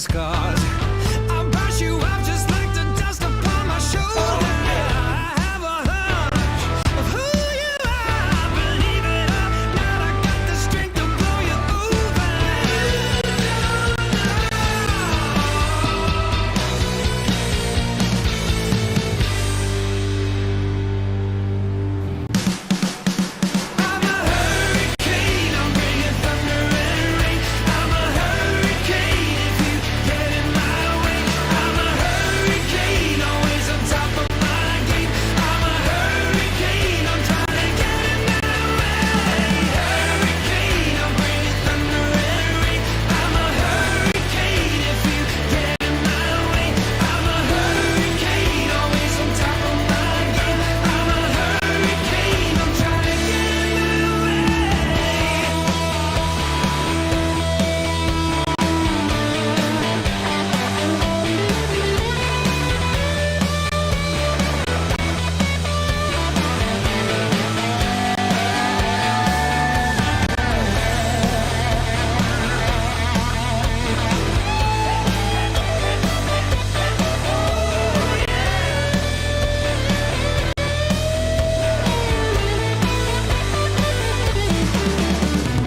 scars. I'll brush you off just like the dust upon my shoulder. I have a hunch of who you are. Believe it or not, I got the strength to blow you over. I'm a hurricane, I'm bringing thunder and rain. I'm a hurricane if you get in my way. I'm a hurricane, always on top of my game. I'm a hurricane, I'm trying to get in my way. Hurricane, I'm bringing thunder and rain. I'm a hurricane if you get in my way. I'm a hurricane, always on top of my game. I'm a hurricane, I'm trying to get in my way.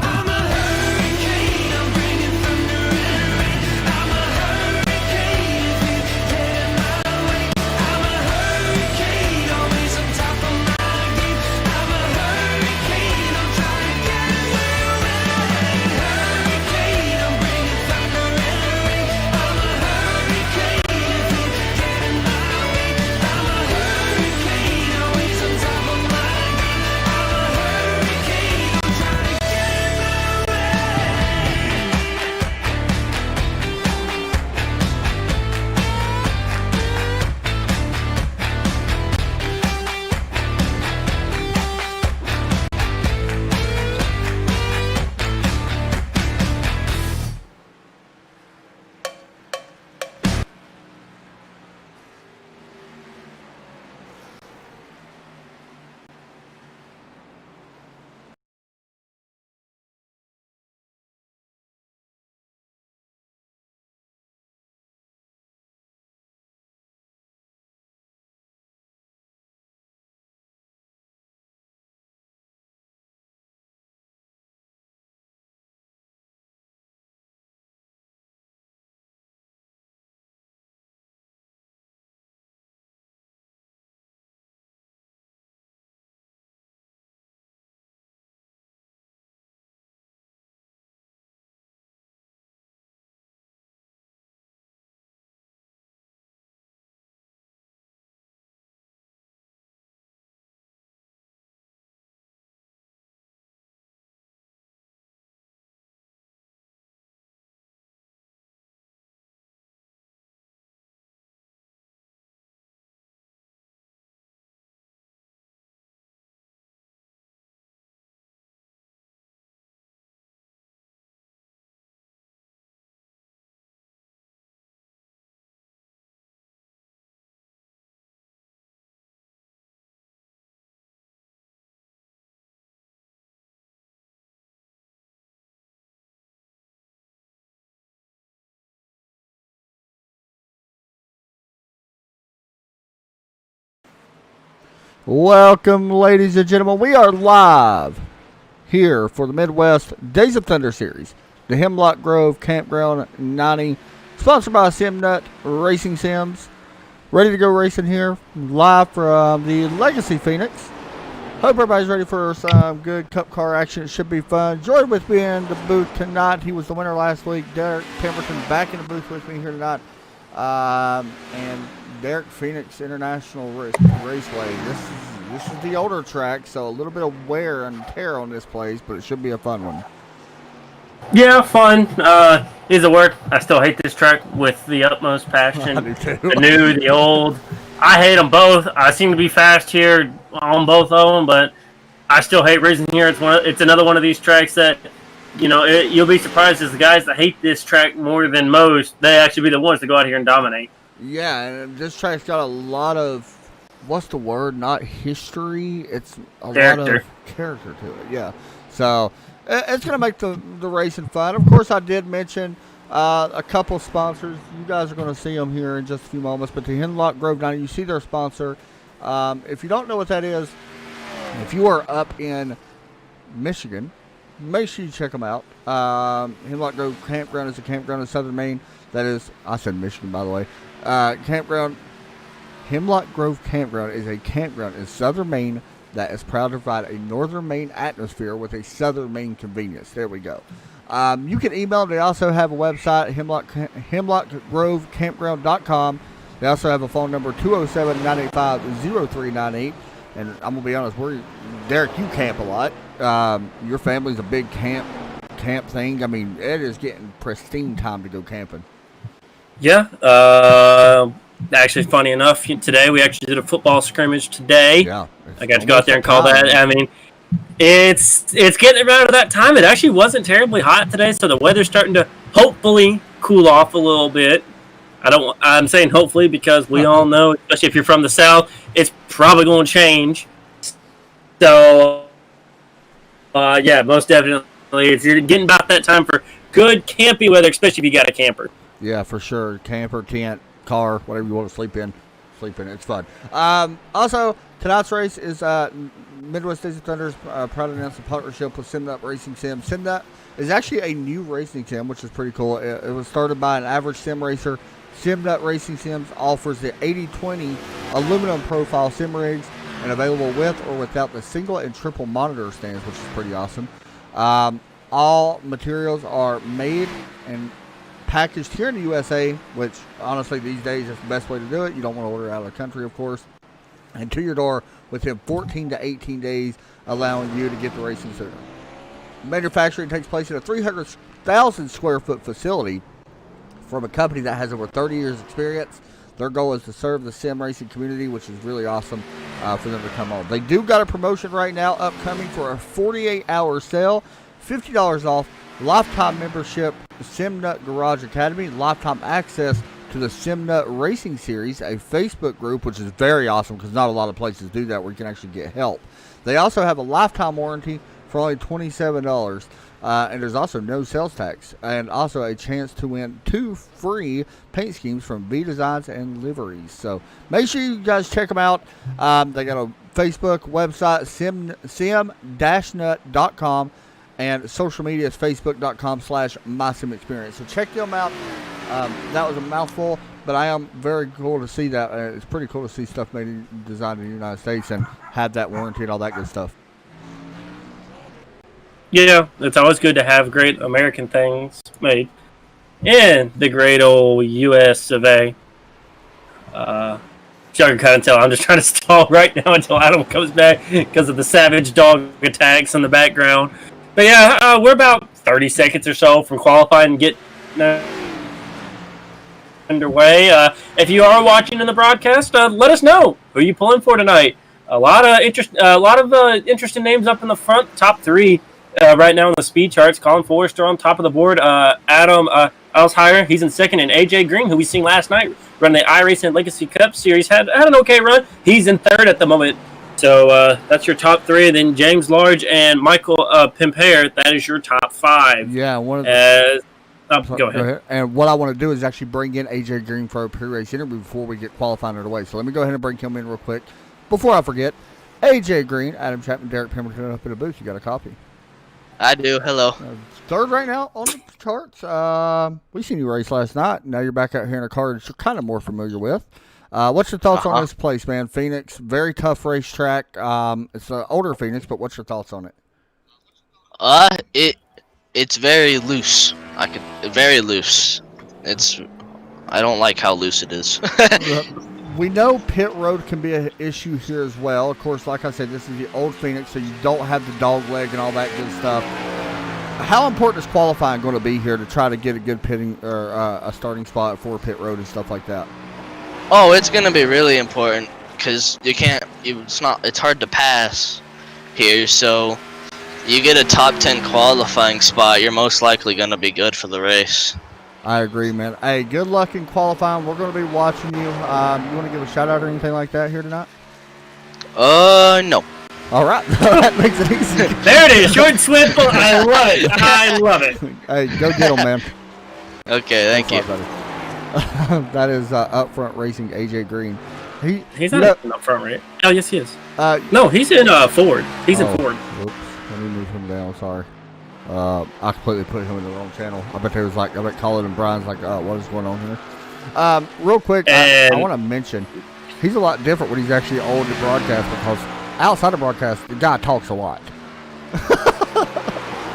I'm a hurricane, I'm bringing thunder and rain. I'm a hurricane if you get in my way. I'm a hurricane, always on top of my game. I'm a hurricane, I'm trying to get in my way. Hurricane, I'm bringing thunder and rain. I'm a hurricane if you get in my way. I'm a hurricane, always on top of my game. I'm a hurricane, I'm trying to get in my way. Welcome, ladies and gentlemen. We are live here for the Midwest Days of Thunder series, the Hemlock Grove Campground 90, sponsored by SimNut Racing Sims. Ready to go racing here, live from the Legacy Phoenix. Hope everybody's ready for some good cup car action. It should be fun. Joined with me in the booth tonight. He was the winner last week. Derek Pemberton back in the booth with me here tonight. And Derek Phoenix International Raceway. This is the older track, so a little bit of wear and tear on this place, but it should be a fun one. Yeah, fun. Is it work? I still hate this track with the utmost passion. I do too. The new, the old. I hate them both. I seem to be fast here on both of them, but I still hate racing here. It's another one of these tracks that, you know, you'll be surprised as the guys that hate this track more than most, they actually be the ones to go out here and dominate. Yeah, and this track's got a lot of, what's the word? Not history. It's a lot of character to it. Yeah. So it's going to make the racing fun. Of course, I did mention A couple sponsors. You guys are going to see them here in just a few moments. But the Hemlock Grove 90, you see their sponsor. If you don't know what that is, if you are up in Michigan, make sure you check them out. Hemlock Grove Campground is a campground in southern Maine. That is, I said Michigan, by the way. Hemlock Grove Campground is a campground in southern Maine that is proud to provide a northern Maine atmosphere with a southern Maine convenience. There we go. You can email them. They also have a website, hemlockgrovecampground.com. They also have a phone number, 207-985-0398. And I'm going to be honest, Derek, you camp a lot. Your family's a big camp thing. I mean, it is getting pristine time to go camping. Yeah. Actually, funny enough, today we actually did a football scrimmage today. Yeah. I got to go out there and call that. I mean, it's getting around to that time. It actually wasn't terribly hot today, so the weather's starting to hopefully cool off a little bit. I'm saying hopefully because we all know, especially if you're from the South, it's probably going to change. So, yeah, most definitely. It's getting about that time for good campy weather, especially if you got a camper. Yeah, for sure. Camper, tent, car, whatever you want to sleep in. It's fun. Also, tonight's race is Midwest Days of Thunder's proud to announce a partnership with SimNut Racing Sim. SimNut is actually a new racing sim, which is pretty cool. It was started by an average sim racer. SimNut Racing Sims offers the 80/20 aluminum profile sim rigs and available with or without the single and triple monitor stands, which is pretty awesome. All materials are made and packaged here in the USA, which honestly these days is the best way to do it. You don't want to order out of the country, of course. And to your door within 14 to 18 days, allowing you to get the racing sooner. Manufacturing takes place in a 300,000 square foot facility from a company that has over 30 years experience. Their goal is to serve the sim racing community, which is really awesome for them to come on. They do got a promotion right now upcoming for a 48-hour sale, $50 off, lifetime membership, SimNut Garage Academy, lifetime access to the SimNut Racing Series, a Facebook group, which is very awesome because not a lot of places do that where you can actually get help. They also have a lifetime warranty for only $27. And there's also no sales tax, and also a chance to win 2 free paint schemes from V Designs and Liveries. So make sure you guys check them out. They got a Facebook website, sim-nut.com, and social media is facebook.com/mysimexperience. So check them out. That was a mouthful, but I am very cool to see that. It's pretty cool to see stuff made designed in the United States and have that warranty and all that good stuff. Yeah, it's always good to have great American things made in the great old U.S. of A. Y'all can kind of tell I'm just trying to stall right now until Adam comes back because of the savage dog attacks in the background. But yeah, we're about 30 seconds or so from qualifying and getting underway. If you are watching in the broadcast, let us know who you pulling for tonight. A lot of interesting names up in the front, top 3. Right now in the speed charts, Colin Forrester on top of the board. Adam Alshire, he's in second, and AJ Green, who we seen last night, running the iRacing Legacy Cup Series, had an okay run. He's in third at the moment. So that's your top 3. Then James Large and Michael Pimpere, that is your top 5. Yeah, go ahead. And what I want to do is actually bring in AJ Green for a pre-race interview before we get qualifying underway. So let me go ahead and bring him in real quick. Before I forget, AJ Green, Adam Chapman, Derek Pemberton up in the booth. You got a copy? I do. Hello. Third right now on the charts. We seen you race last night. Now you're back out here in a car that you're kind of more familiar with. What's your thoughts on this place, man? Phoenix, very tough racetrack. It's an older Phoenix, but what's your thoughts on it? It's very loose. Very loose. I don't like how loose it is. We know pit road can be an issue here as well. Of course, like I said, this is the old Phoenix, so you don't have the dog leg and all that good stuff. How important is qualifying going to be here to try to get a good pitting or a starting spot for pit road and stuff like that? Oh, it's going to be really important because it's hard to pass here. So you get a top 10 qualifying spot, you're most likely going to be good for the race. I agree, man. Hey, good luck in qualifying. We're going to be watching you. You want to give a shout out or anything like that here tonight? No. All right. That makes it easy. There it is. Short and swift. I love it. I love it. Hey, go get them, man. Okay, thank you. That is Up Front Racing AJ Green. He's not in up front, right? Oh, yes, he is. No, he's in Ford. He's in Ford. Oops. Let me move him down. Sorry. I completely put him in the wrong channel. I bet Colin and Brian's like, what is going on here? Real quick, I want to mention, he's a lot different when he's actually on the broadcast because outside of broadcast, the guy talks a lot.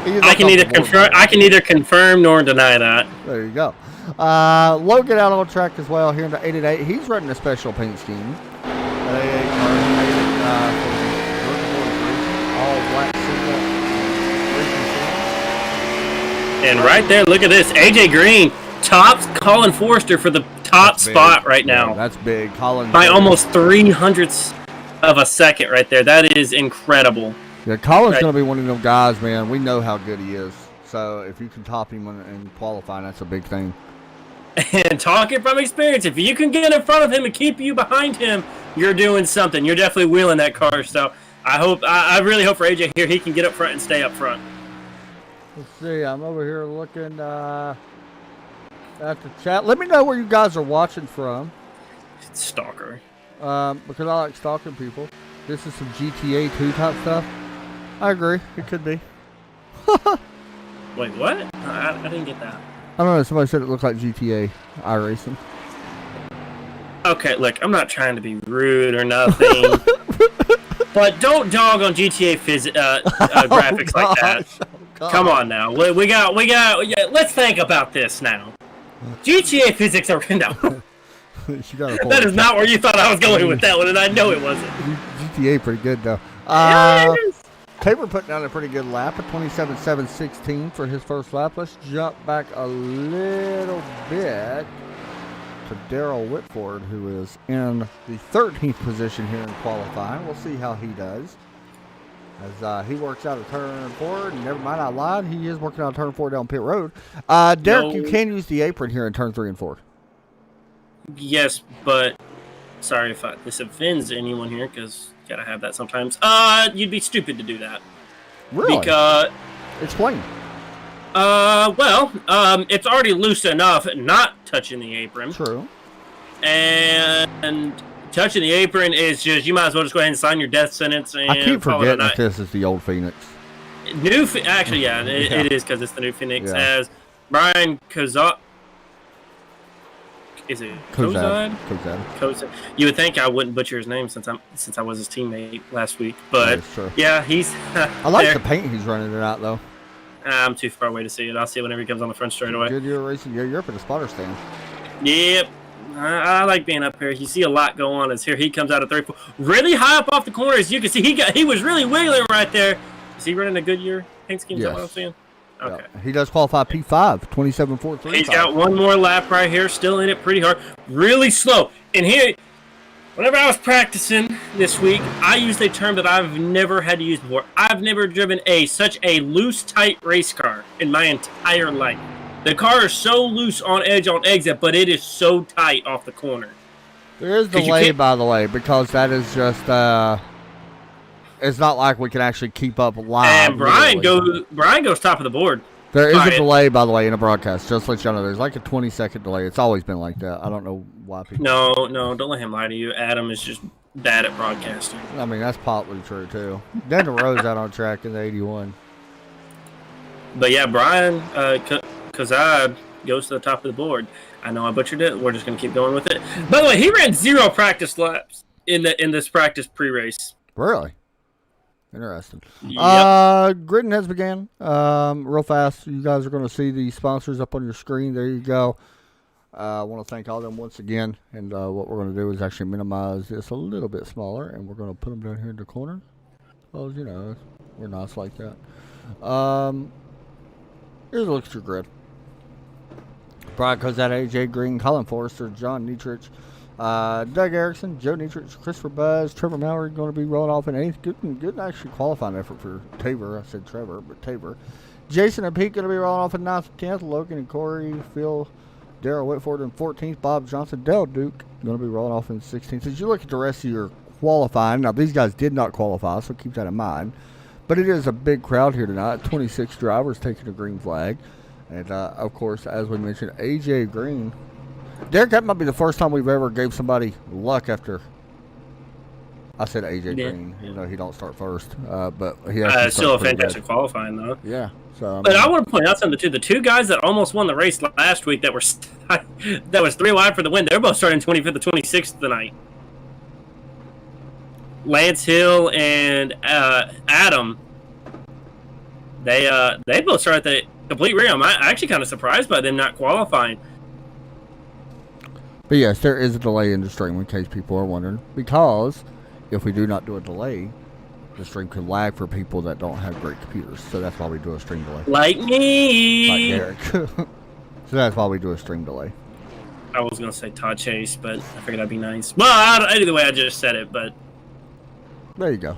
I can neither confirm nor deny that. There you go. Logan out on track as well here in the 888. He's running a special paint scheme. All black and right there, look at this. AJ Green tops Colin Forrester for the top spot right now. Yeah, that's big. Colin by almost 300ths of a second right there. That is incredible. Yeah, Colin's going to be one of them guys, man. We know how good he is. So if you can top him in qualifying, that's a big thing. And talking from experience, if you can get in front of him and keep you behind him, you're doing something. You're definitely wheeling that car. So I really hope for AJ here he can get up front and stay up front. Let's see. I'm over here looking at the chat. Let me know where you guys are watching from. Stalker. Because I like stalking people. This is some GTA 2 type stuff. I agree. It could be. Wait, what? I didn't get that. I don't know. Somebody said it looked like GTA iRacing. Okay, look, I'm not trying to be rude or nothing, but don't dog on GTA graphics like that. Oh, come on now. We got. Let's think about this now. GTA physics are no. That is not where you thought I was going with that one, and I know it wasn't. GTA pretty good though. Tabor putting down a pretty good lap at 27.716 for his first lap. Let's jump back a little bit to Daryl Whitford, who is in the 13th position here in qualifying. We'll see how he does. As he works out of turn 4. Never mind, I lied. He is working out of turn 4 down pit road. Derek, you can use the apron here in turn 3 and 4. Yes, but sorry if this offends anyone here, because you gotta have that sometimes. You'd be stupid to do that. Really? Because explain. It's already loose enough not touching the apron. True. And touching the apron is just, you might as well just go ahead and sign your death sentence. And I keep forgetting that this is the old Phoenix. Actually, yeah, it is because it's the new Phoenix. Yeah. As Brian Kozad. Is it Kozad? Kozad. You would think I wouldn't butcher his name since I was his teammate last week, but yeah, he's. I like the paint he's running it out though. I'm too far away to see it. I'll see it whenever he comes on the front straight away. Good, you're racing. Yeah, you're up in the spotter stand. Yep, I like being up here. You see a lot go on. As here he comes out of 34, really high up off the corner. As you can see, he was really wiggling right there. Is he running a Goodyear paint scheme? Yes. Is that what I'm saying? Okay. Yep. He does qualify P5, 27.435. He's got one more lap right here, still in it pretty hard. Really slow. And here, whenever I was practicing this week, I used a term that I've never had to use before. I've never driven such a loose, tight race car in my entire life. The car is so loose on exit, but it is so tight off the corner. There is delay, by the way, because that is just... it's not like we can actually keep up live. And Brian goes top of the board. There is a delay, by the way, in a broadcast. Just to let you know, there's like a 20-second delay. It's always been like that. I don't know why people... No, don't let him lie to you. Adam is just bad at broadcasting. I mean, that's probably true, too. Daniel Rose out on track in the 81. But yeah, Brian Kozad goes to the top of the board. I know I butchered it. We're just going to keep going with it. By the way, he ran 0 practice in this practice pre-race. Really? Interesting. Yep. Gritting has began. Real fast. You guys are going to see the sponsors up on your screen. There you go. I want to thank all of them once again. And what we're going to do is actually minimize this a little bit smaller. And we're going to put them down here in the corner. Well, you know, we're nice like that. Here's a look at your grid. Brian Kozad, AJ Green, Colin Forrester, John Nietrich, Doug Erickson, Joe Nietrich, Christopher Buzz, Trevor Mallory going to be rolling off in 8th. Good actually qualifying effort for Tabor. I said Trevor, but Tabor. Jason and Pete going to be rolling off in 9th and 10th. Logan and Corey, Phil, Daryl Whitford in 14th. Bob Johnson, Dale Duke going to be rolling off in 16th. As you look at the rest of your qualifying, now these guys did not qualify, so keep that in mind. But it is a big crowd here tonight. 26 drivers taking a green flag. And, of course, as we mentioned, AJ Green. Derek, that might be the first time we've ever gave somebody luck after. I said AJ Green, even though he don't start first. But he actually still a pretty fantastic good. qualifying, though. Yeah. So, But I want to point out something, too. The two guys that almost won the race last week that was 3 wide for the win, they're both starting 25th to 26th tonight. Lance Hill and Adam, they both start at the complete rear. I'm actually kind of surprised by them not qualifying. But yes, there is a delay in the stream in case people are wondering. Because if we do not do a delay, the stream could lag for people that don't have great computers. So that's why we do a stream delay. Like me! Like Derek. So that's why we do a stream delay. I was going to say Todd Chase, but I figured that'd be nice. Well, either way, I just said it, but... There you go.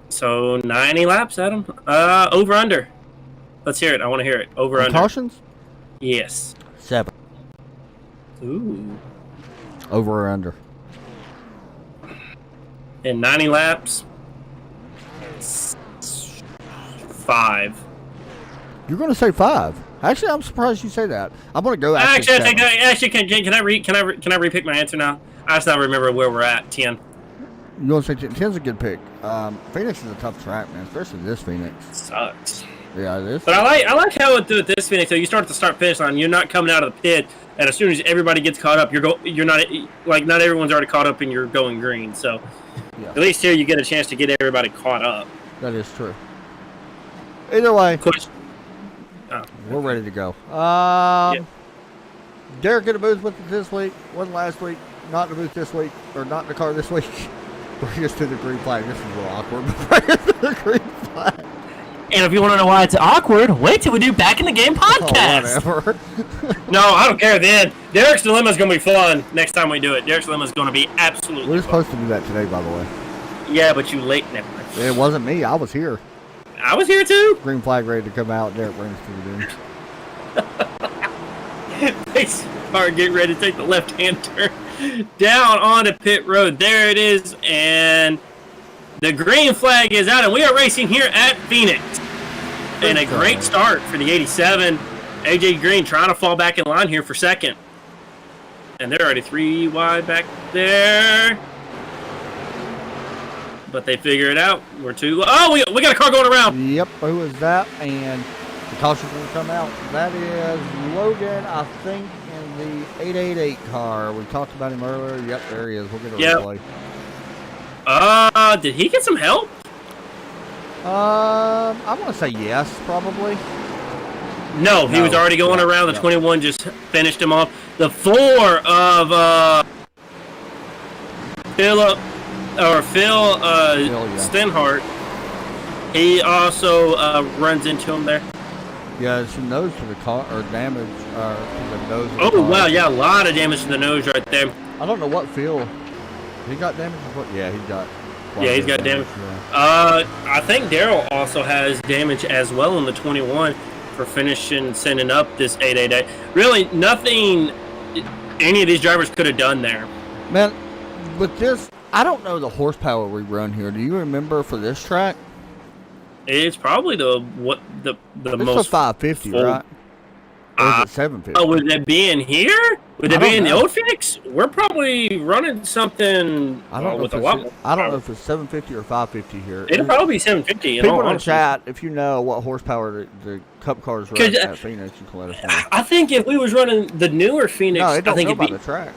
So, 90 laps, Adam? Over, under. Let's hear it. I want to hear it. Over, under. Cautions? Yes. 7. Ooh. Over or under? And 90 laps? 5. You're going to say 5. Actually, I'm surprised you say that. I'm going to go Actually, can I repick my answer now? I just not remember where we're at. 10. You want to say 10's a good pick. Phoenix is a tough track, man, especially this Phoenix. Sucks. Yeah, it is. But I like how it do it this Phoenix. So you start at the start finish line. You're not coming out of the pit, and as soon as everybody gets caught up, you're not like not everyone's already caught up, and you're going green. So Yeah. at least here you get a chance to get everybody caught up. That is true. Either way, Push. we're ready to go. Yeah. Derek in the booth with us this week. Wasn't last week. Not in the booth this week. Or not in the car this week. We're just to the green flag. This is a little awkward. But we're to the green flag. And if you want to know why it's awkward, wait till we do Back in the Game podcast. Oh, whatever. No, I don't care then. Derek's Dilemma is going to be fun next time we do it. Derek's Dilemma is going to be absolutely We're fun. supposed to do that today, by the way. Yeah, but you late never. It wasn't me. I was here. I was here too. Green flag ready to come out. Derek brings to the doom. They start getting ready to take the left-hand turn down onto pit road. There it is, and the green flag is out, and we are racing here at Phoenix. And a great start for the 87. AJ Green trying to fall back in line here for second. And they're already 3 wide back there. But they figure it out. We're 2. Oh, we got a car going around. Yep, who is that? And the caution's going to come out. That is Logan, I think, in the 888 car. We talked about him earlier. Yep, there he is. We'll get a replay. Did he get some help? I want to say yes, probably. No, he was already going around. The 21 just finished him off. The 4 of Phil Stenhart. He also runs into him there. Yeah, some nose to the car, or damage to the nose of the Oh, car. wow, yeah, a lot of damage to the nose right there. I don't know what Phil. He got damage? Yeah, he got. Yeah, he's got damage. Yeah. I think Daryl also has damage as well in the 21 for finishing, sending up this 888. Really, nothing any of these drivers could have done there. Man, with this, I don't know the horsepower we run here. Do you remember for this track? It's probably the It's most a 550, full- right? Or is it 750? Oh, would that be in here? Would I that be don't in the know. old Phoenix? We're probably running something I don't know with if a lot it's, more. I don't know if it's 750 or 550 here. It'll probably be 750. People in the chat, if you know what horsepower the Cup cars run 'Cause, at Phoenix, you can let us know. I think if we was running the newer Phoenix, No, it I don't think go it'd by be. the track.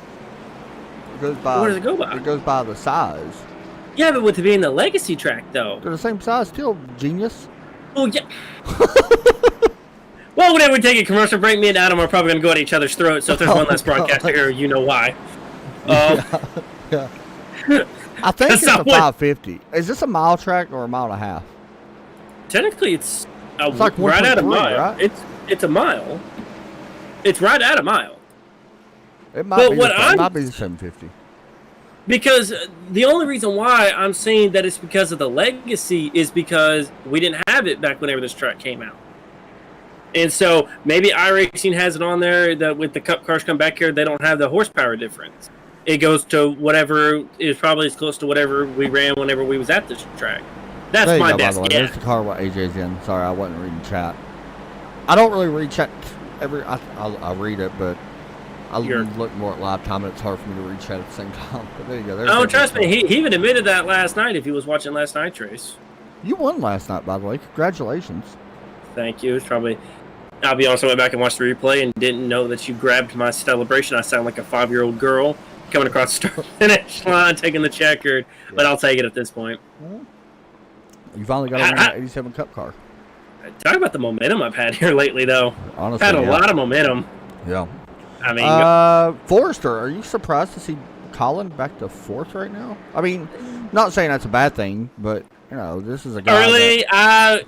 It goes by. What does it go by? It goes by the size. Yeah, but with it being the legacy track, though. They're the same size still, genius. Oh yeah. Well, whenever we take a commercial break, me and Adam are probably going to go at each other's throats. So if there's one less broadcaster here, you know why. Yeah. I think That's it's a not what- 550. Is this a mile track or a mile and a half? Technically, it's like right at a 1.3, mile. right? It's a mile. It's right at a mile. It might But be. what It might be the 750. Because the only reason why I'm saying that it's because of the legacy is because we didn't have it back whenever this track came out. And so maybe iRacing has it on there that with the Cup cars come back here, they don't have the horsepower difference. It goes to whatever is probably as close to whatever we ran whenever we was at this track. That's There you my go, by best the way. guess. There's the car what AJ's in. Sorry, I wasn't reading chat. I don't really read chat I read it, but I look more at live time, and it's hard for me to read chat at the same time. But there you go. There's Oh, that trust good me, stuff. he even admitted that last night if he was watching last night's race. You won last night, by the way. Congratulations. Thank you. It's probably. I'll be honest, I went back and watched the replay and didn't know that you grabbed my celebration. I sound like a 5-year-old girl coming across the start finish line, taking the checkered, but I'll take it at this point. You finally got to win that 87 Cup car. Talk about the momentum I've had here lately, though. Honestly, I've had a lot of momentum. Yeah. I mean, Forrester, are you surprised to see Colin back to 4th right now? I mean, not saying that's a bad thing, but you know, this is a guy. early,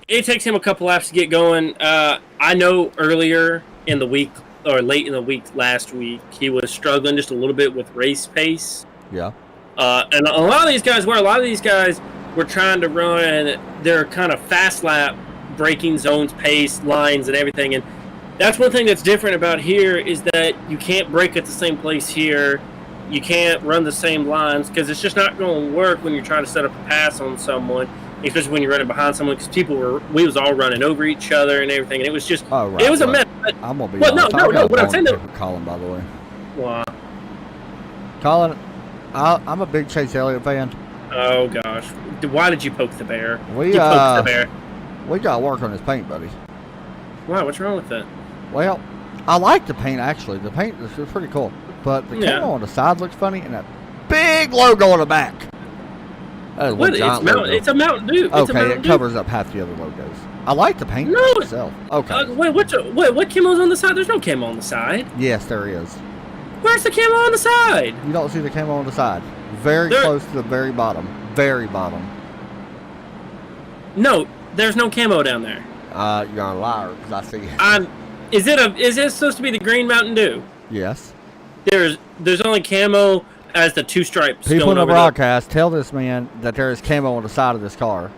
it takes him a couple laps to get going. I know earlier in the week or late in the week last week, he was struggling just a little bit with race pace. Yeah. And a lot of these guys were trying to run their kind of fast lap braking zones, pace, lines, and everything. And that's one thing that's different about here is that you can't brake at the same place here. You can't run the same lines because it's just not going to work when you're trying to set up a pass on someone, especially when you're running behind someone because we was all running over each other and everything. And it was just, it was a mess. I'm going to be Well, no, honest. I got what I'm a saying bone to pick with Colin, by the way. Wow. Colin, I'm a big Chase Elliott fan. Oh, gosh. Why did you poke the bear? We, You poked the bear. We got to work on his paint, buddy. Why? What's wrong with that? Well, I like the paint, actually. The paint is pretty cool. But the camo on the side looks funny, and that big logo on the back. That is What? one giant logo. It's a Mountain Dew. Okay, it covers up half the other logos. I like the paint No, itself. Okay. Wait, what camo's on the side? There's no camo on the side. Yes, there is. Where's the camo on the side? You don't see the camo on the side. Very close to the very bottom. Very bottom. No, there's no camo down there. You're a liar, because I see it. Is it supposed to be the green Mountain Dew? Yes. There's only camo as the two stripes. People in going the over broadcast tell this man that there is camo on the side of this car.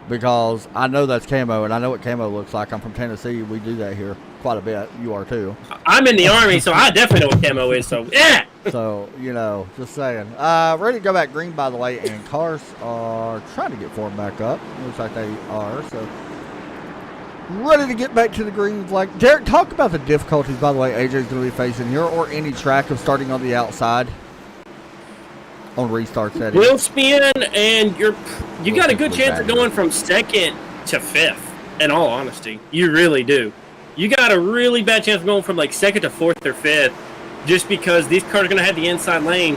Because I know that's camo, and I know what camo looks like. I'm from Tennessee. We do that here quite a bit. You are too. I'm in the Army, so I definitely know what camo is. So, yeah! So, you know, just saying. Ready to go back green, by the way, and cars are trying to get formed back up. Looks like they are, so. Ready to get back to the green flag. Derek, talk about the difficulties, by the way, AJ's going to be facing here, or any track of starting on the outside on restart settings. Wheel spin, and you got a good chance of going from second to fifth, in all honesty. You really do. You got a really bad chance of going from like second to fourth or fifth just because these cars are going to have the inside lane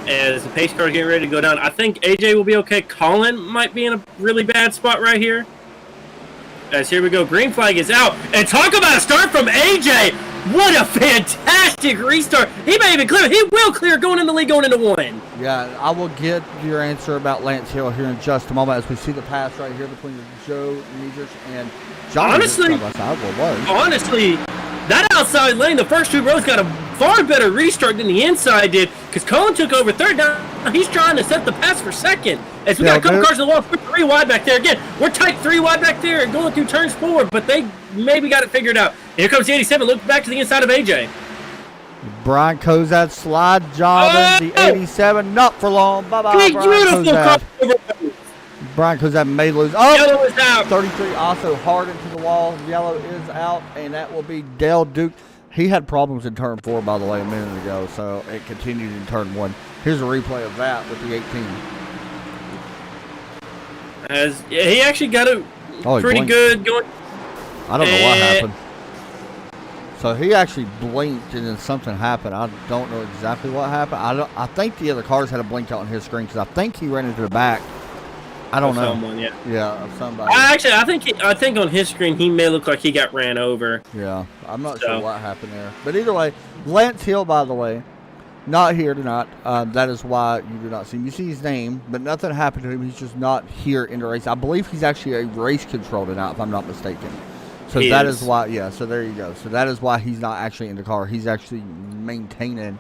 as the pace car is getting ready to go down. I think AJ will be okay. Colin might be in a really bad spot right here. Guys, here we go. Green flag is out. And talk about a start from AJ. What a fantastic restart. He may even clear. He will clear going in the lead, going into one. Yeah, I will get your answer about Lance Hill here in just a moment as we see the pass right here between Joe Niedrich and John. Honestly, that outside lane, the first two rows got a far better restart than the inside did because Colin took over third. Now he's trying to set the pass for second. As we got a couple cars in the wall, 3 wide back there. Again, we're tight 3 wide back there and going through turns forward, but they maybe got it figured out. Here comes the 87. Look back to the inside of AJ. Brian Kozad slide job in the 87. Not for long. Bye-bye, Brian Beautiful Kozad. crossover. Brian Kozad may lose. Oh, Yellow is out. 33 also hard into the wall. Yellow is out, and that will be Dale Duke. He had problems in turn 4, by the way, a minute ago, so it continued in turn 1. Here's a replay of that with the 18. He actually got it pretty good going. I don't know what happened. So he actually blinked, and then something happened. I don't know exactly what happened. I think the other cars had a blink out on his screen because I think he ran into the back. I don't know. Someone, yeah. Yeah, of somebody. I think on his screen he may look like he got ran over. Yeah, I'm not sure what happened there. But either way, Lance Hill, by the way, not here tonight. That is why you do not see him. You see his name, but nothing happened to him. He's just not here in the race. I believe he's actually a race control tonight, if I'm not mistaken. So that is why, yeah, so there you go. So that is why he's not actually in the car. He's actually maintaining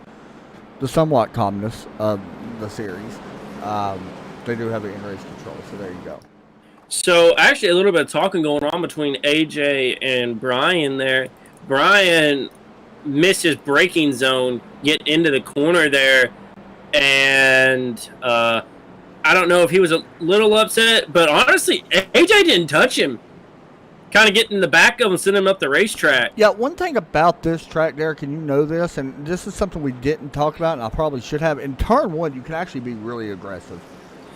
the somewhat calmness of the series. They do have it in race control, so there you go. So actually a little bit of talking going on between AJ and Brian there. Brian missed his braking zone, get into the corner there, and I don't know if he was a little upset, but honestly, AJ didn't touch him. Kind of getting in the back of him and sending him up the racetrack. Yeah, one thing about this track, Derek, and you know this, and this is something we didn't talk about, and I probably should have. In turn one, you can actually be really aggressive.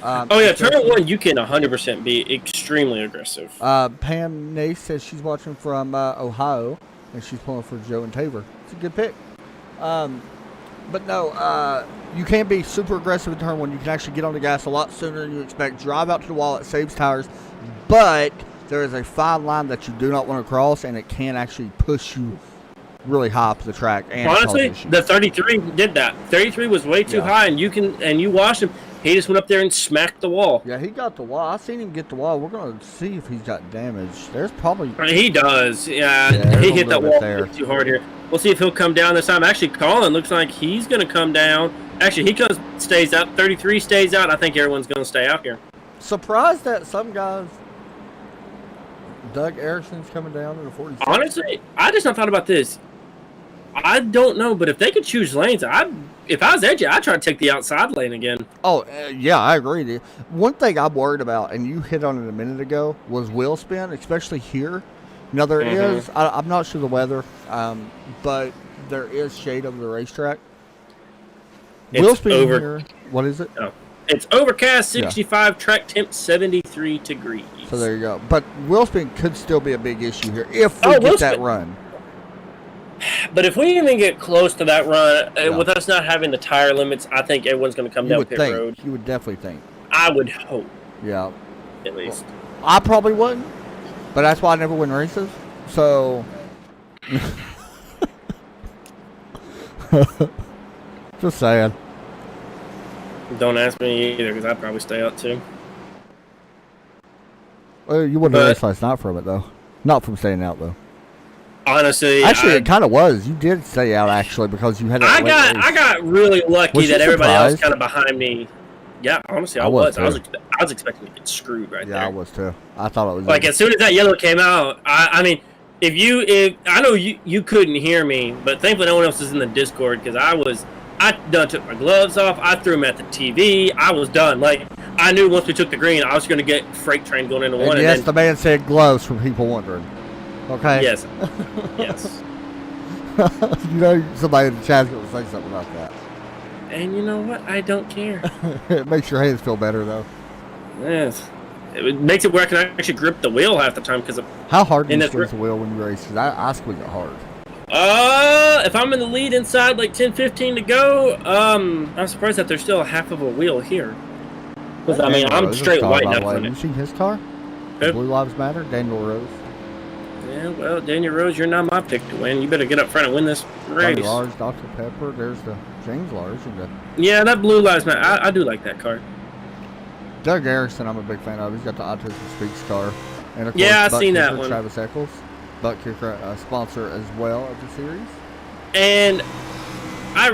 Oh yeah, turn one, you can 100% be extremely aggressive. Pam Nace says she's watching from Ohio, and she's pulling for Joe and Tabor. It's a good pick. But no, you can't be super aggressive in turn one. You can actually get on the gas a lot sooner than you expect. Drive out to the wall. It saves tires, but there is a fine line that you do not want to cross, and it can actually push you really high up the track. And honestly, the 33 did that. 33 was way too high, and you watched him. He just went up there and smacked the wall. Yeah, he got the wall. I seen him get the wall. We're gonna see if he's got damage. There's probably he does. Yeah, he hit that wall too hard here. We'll see if he'll come down this time. Actually, Colin looks like he's gonna come down. Actually, he stays out. 33 stays out. I think everyone's gonna stay out here. Surprised that some guys. Doug Erickson's coming down in the 46. Honestly, I just not thought about this. I don't know, but if they could choose lanes, if I was AJ, I'd try to take the outside lane again. Oh, yeah, I agree with you. One thing I'm worried about, and you hit on it a minute ago, was wheel spin, especially here. Now, there is, I'm not sure the weather, but there is shade over the racetrack. Wheel spin here, what is it? Oh. It's overcast, 65, track temp 73 degrees. So there you go. But wheel spin could still be a big issue here if we get that run. But if we even get close to that run, with us not having the tire limits, I think everyone's going to come down pit road. You would definitely think. I would hope. Yeah. At least. Well, I probably wouldn't, but that's why I never win races. So. Just saying. Don't ask me either, because I'd probably stay out too. Well, you wouldn't race last night from it, though. Not from staying out, though. Honestly, actually, it kind of was. You did stay out actually because you had. I got really lucky that everybody else kind of behind me. Yeah, honestly, I was. I was expecting to get screwed right there. Yeah, I was too. I thought it was like as soon as that yellow came out. I mean, if I know you couldn't hear me, but thankfully no one else is in the Discord because I done took my gloves off. I threw them at the TV. I was done. Like I knew once we took the green, I was going to get freight train going into one. And yes, the man said gloves for people wondering. Okay. Yes. Yes. You know, somebody in the chat's going to say something about that. And you know what? I don't care. It makes your hands feel better, though. Yes. It makes it where I can actually grip the wheel half the time because how hard do you squeeze the wheel when you race? Because I squeeze it hard. If I'm in the lead inside like 10-15 to go, I'm surprised that there's still a half of a wheel here. Because I mean, I'm straight white now from it. You seen his car? Blue Lives Matter, Daniel Rose. Yeah, well, Daniel Rose, you're not my pick to win. You better get up front and win this race. Johnny Lars, Dr. Pepper. There's the James Lars. Yeah, that Blue Lives Matter. I do like that car. Doug Erickson, I'm a big fan of. He's got the Autism Speaks car. And of course, I've seen that one. Travis Eccles, Buck Kicker, sponsor as well of the series. And I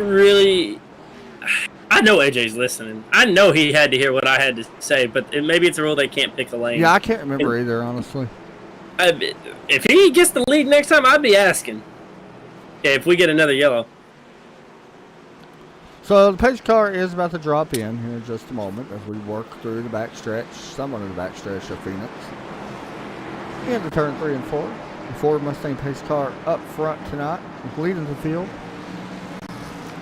know AJ's listening. I know he had to hear what I had to say, but maybe it's a rule they can't pick the lane. Yeah, I can't remember either, honestly. If he gets the lead next time, I'd be asking. Yeah, if we get another yellow. So the pace car is about to drop in here in just a moment as we work through the backstretch, somewhat of the backstretch of Phoenix. Into turn 3 and 4. The Ford Mustang pace car up front tonight, leading the field.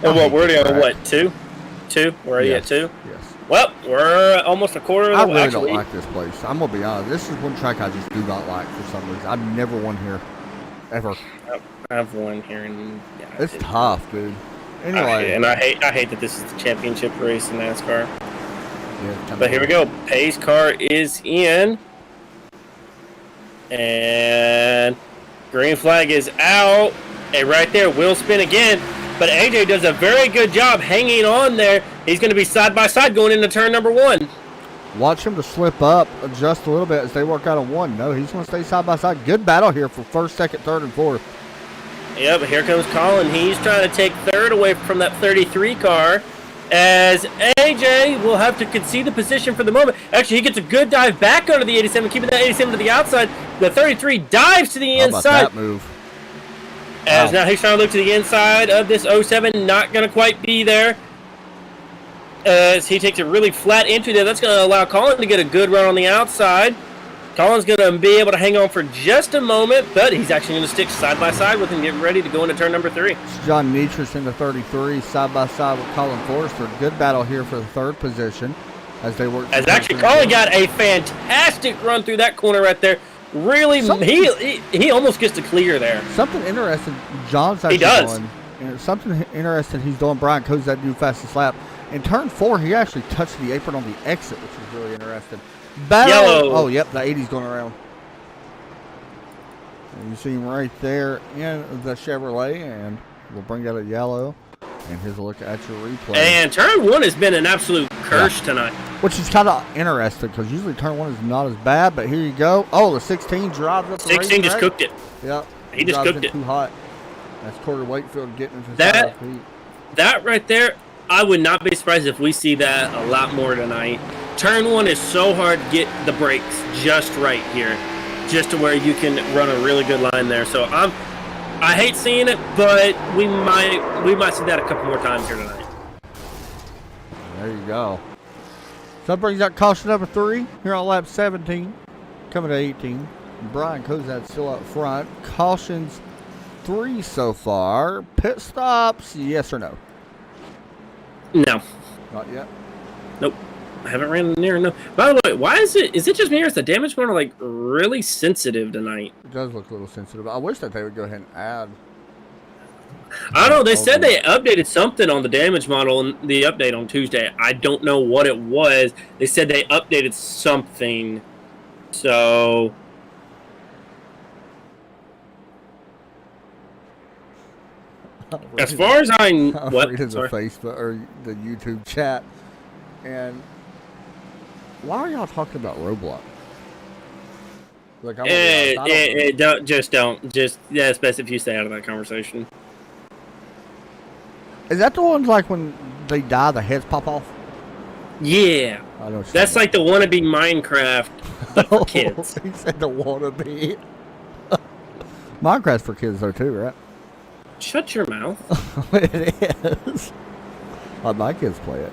And we're already on what, 2? 2? We're already at 2? Yes. Well, we're almost a quarter of the way. I really don't like this place. I'm going to be honest. This is one track I just do not like for some reason. I've never won here. Ever. I've won here. And it's tough, dude. Anyway. I hate that this is the championship race in NASCAR. Yeah, but here we go. Pace car is in. And green flag is out. And right there, wheel spin again. But AJ does a very good job hanging on there. He's going to be side by side going into turn number 1. Watch him to slip up just a little bit as they work out on 1. No, he's going to stay side by side. Good battle here for first, second, third, and fourth. Yeah, but here comes Colin. He's trying to take third away from that 33 car. As AJ will have to concede the position for the moment. Actually, he gets a good dive back onto the 87, keeping that 87 to the outside. The 33 dives to the inside. How about that move? As now he's trying to look to the inside of this 07. Not going to quite be there. as he takes a really flat entry there. That's going to allow Colin to get a good run on the outside. Colin's going to be able to hang on for just a moment, but he's actually going to stick side by side with him, getting ready to go into turn number 3. It's John Nietrus in the 33, side by side with Colin Forrester. Good battle here for the 3rd position as they work. As actually Colin got a fantastic run through that corner right there. Really, he almost gets to clear there. Something interesting John's actually doing. And something interesting he's doing. Brian Coe's that new fastest lap. In turn 4, he actually touched the apron on the exit, which is really interesting. Battle. Yellow. Oh, yep, the 80's going around. And you see him right there in the Chevrolet, and we'll bring out a yellow. And here's a look at your replay. And turn 1 has been an absolute curse tonight. Which is kind of interesting because usually turn 1 is not as bad, but here you go. Oh, the 16 drives up the 16 just cooked it. Yep. He just cooked it. Too hot. That's Carter Wakefield getting into that right there, I would not be surprised if we see that a lot more tonight. Turn 1 is so hard to get the brakes just right here, just to where you can run a really good line there. So I hate seeing it, but we might see that a couple more times here tonight. There you go. So that brings out caution number 3 here on lap 17, coming to 18. Brian Kozad still up front. Cautions 3 so far. Pit stops, yes or no? No. Not yet. Nope. I haven't ran near enough. By the way, why is it just me or is the damage model like really sensitive tonight? It does look a little sensitive. I wish that they would go ahead and add. I don't know. They said they updated something on the damage model in the update on Tuesday. I don't know what it was. They said they updated something. So as far as I'm reading the Facebook or the YouTube chat, and why are y'all talking about Roblox? Like, don't. Yeah, it's best if you stay out of that conversation. Is that the ones like when they die, the heads pop off? Yeah, I know. That's like the wannabe Minecraft, but for kids. He said the wannabe. Minecraft's for kids though too, right? Shut your mouth. It is. My kids play it.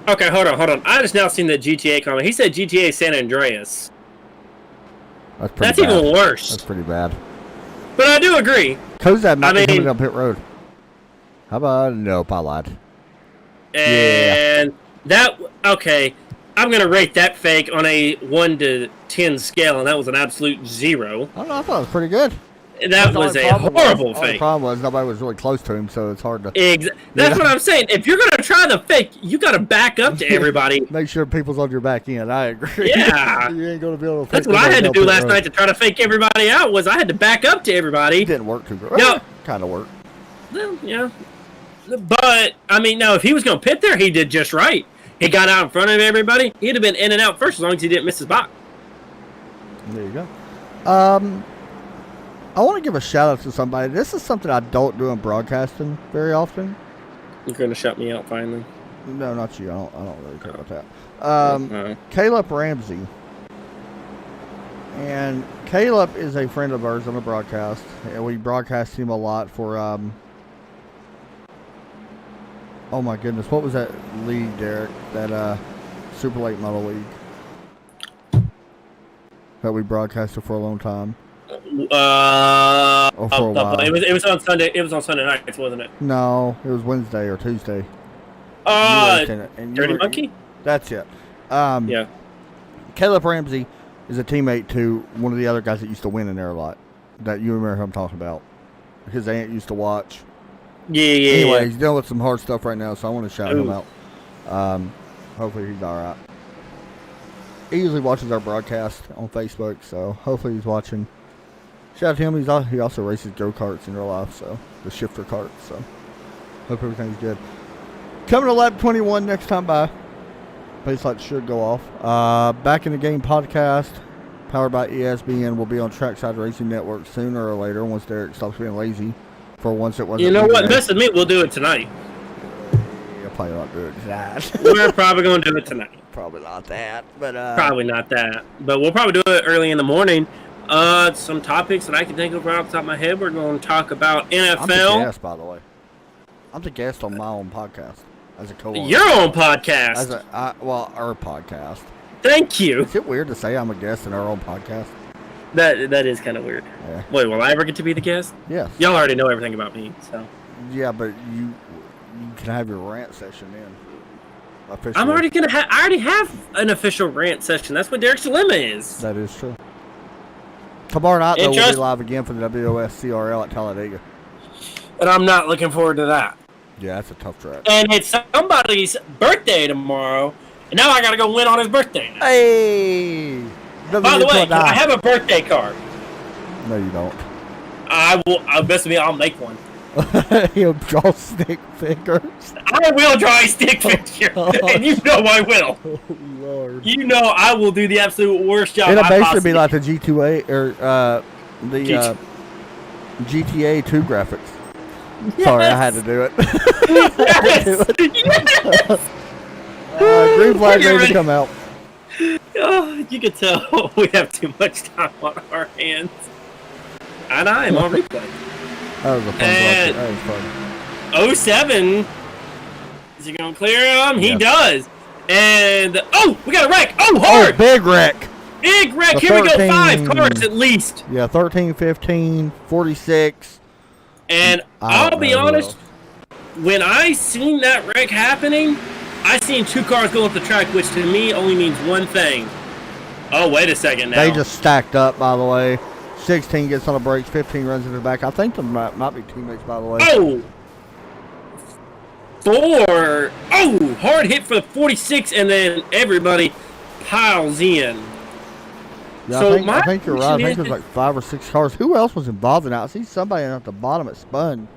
Okay, hold on. I just now seen the GTA comment. He said GTA San Andreas. That's bad. Even worse. That's pretty bad. But I do agree. Kozad might be coming down pit road. How about nope? I lied. And okay. I'm gonna rate that fake on a 1 to 10 scale, and that was an absolute 0. I don't know. I thought it was pretty good. That was a horrible fake. The problem was nobody was really close to him, so it's hard to. That's what I'm saying. If you're gonna try the fake, you gotta back up to everybody. Make sure people's on your back end. I agree. Yeah. You ain't gonna be able to. That's what I had to do last night to try to fake everybody out. Was I had to back up to everybody. It didn't work too good. No, kind of worked. Well, yeah. But I mean, no. If he was gonna pit there, he did just right. He got out in front of everybody. He'd have been in and out first as long as he didn't miss his spot. There you go. I want to give a shout out to somebody. This is something I don't do in broadcasting very often. You're going to shut me out finally? No, not you. I don't really care about that. Caleb Ramsey. And Caleb is a friend of ours on the broadcast. And we broadcast him a lot for, oh my goodness, what was that league, Derek? That Super Late Model League that we broadcasted for a long time. It was on Sunday. It was on Sunday nights, wasn't it? No, it was Wednesday or Tuesday. Dirty Monkey. That's it. Yeah. Caleb Ramsey is a teammate to one of the other guys that used to win in there a lot. That you remember who I'm talking about. His aunt used to watch. Yeah. Anyway, he's dealing with some hard stuff right now, so I want to shout him out. Hopefully he's all right. He usually watches our broadcast on Facebook, so hopefully he's watching. Shout out to him. He also races go-karts in real life, so the shifter carts. So hope everything's good. Coming to lap 21 next time by. Base light should go off. Back in the Game podcast, powered by ESPN, will be on Trackside Racing Network sooner or later once Derek stops being lazy. For once it wasn't. You know what? Mess with me. We'll do it tonight. You'll probably not do it tonight. We're probably going to do it tonight. Probably not that, but probably not that. But we'll probably do it early in the morning. Some topics that I can think of right off the top of my head. We're going to talk about NFL. I'm the guest, by the way. I'm the guest on my own podcast. as a co-host. Your own podcast. Well, our podcast. Thank you. Is it weird to say I'm a guest in our own podcast? That is kind of weird. Yeah. Wait, will I ever get to be the guest? Yes. Y'all already know everything about me, so. Yeah, but you can have your rant session in. Officially. I'm already gonna have. I already have an official rant session. That's what Derek's Dilemma is. That is true. Tomorrow night, though, And we'll be just- live again for the WOS CRL at Talladega. And I'm not looking forward to that. Yeah, that's a tough track. And it's somebody's birthday tomorrow, and now I gotta go win on his birthday. Hey! By the way, I have a birthday card. No, you don't. I will. I'll best of me. I'll make one. He'll draw stick figures. I will draw a stick figure, and you know I will. Oh, Lord. You know I will do the absolute worst job. It'll I basically possibly be like the G2A or the GTA 2 graphics. Yes. Sorry, I had to do it. Yes. Green flag Get ready to ready. come out. Oh, you can tell we have too much time on our hands. And I am on replay. That was a fun And- broadcast. That was fun. 07. Is he going to clear him? He Yes. does. And, we got a wreck. Oh, Oh, hard. big wreck. Big wreck. The Here we go. 13. 5 cars at least. Yeah, 13, 15, 46. And I don't I'll be know. honest, when I seen that wreck happening, I seen 2 cars go up the track, which to me only means one thing. Oh, wait a second now. They just stacked up, by the way. 16 gets on the brakes, 15 runs into the back. I think they might be teammates, by the way. Oh! 4. Oh, hard hit for the 46, and then everybody piles in. Yeah, So I think you're right. I question think there's like 5 or 6 cars. Who else was involved in that? I see somebody at the bottom at Spun.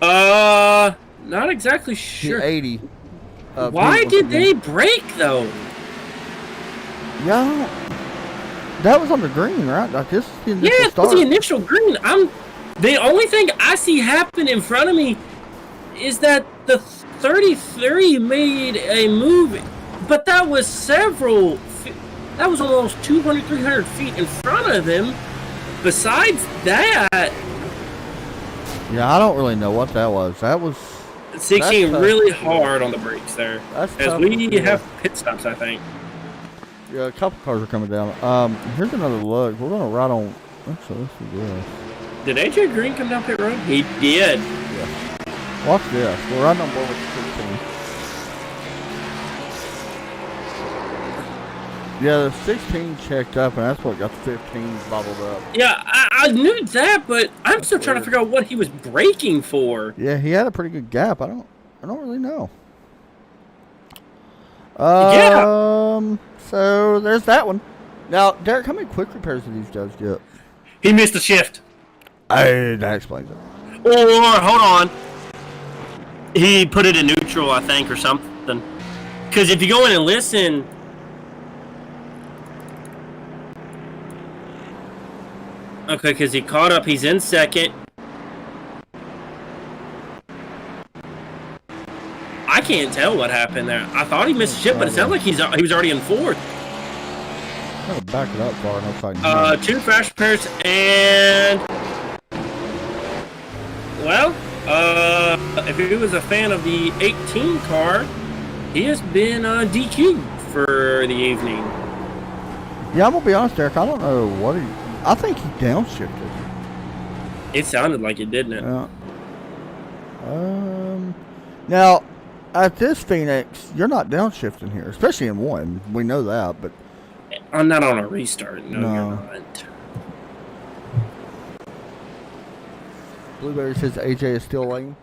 Not exactly sure. 80. Why did they break, though? Yeah. That was on the green, right? Like this is the initial Yeah, it was start. the initial green. The only thing I see happen in front of me is that the 33 made a move, but that was that was almost 200, 300 feet in front of him. Besides that, Yeah, I don't really know what that was. That was 16 tough. really hard on the brakes there. That's As tough. we have pit stops, I think. Yeah, a couple cars are coming down. Here's another look. We're gonna ride on. Actually, let's see this. Did AJ Green come down pit road? He did. Watch this. We're riding on board with 16. Yeah, the 16 checked up, and that's what got the 15 bobbled up. Yeah, I knew that, but I'm still trying to figure out what he was braking for. Yeah, he had a pretty good gap. I don't really know. Yeah. So there's that one. Now, Derek, how many quick repairs did these guys get? He missed a shift. That explains it. Or, hold on. He put it in neutral, I think, or something. Because if you go in and listen... Okay, because he caught up. He's in second. I can't tell what happened there. I thought he missed a shift, but it sounds like he was already in fourth. I'm gonna back it up far enough so I can hear. 2 flash repairs, and... Well, if he was a fan of the 18 car, he has been DQ'd for the evening. Yeah, I'm gonna be honest, Derek. I don't know what he. I think he downshifted. It sounded like it, didn't it? Yeah. Now, at this Phoenix, you're not downshifting here, especially in one. We know that, but I'm not on a restart. No, No. you're not. Blueberry says AJ is still lame.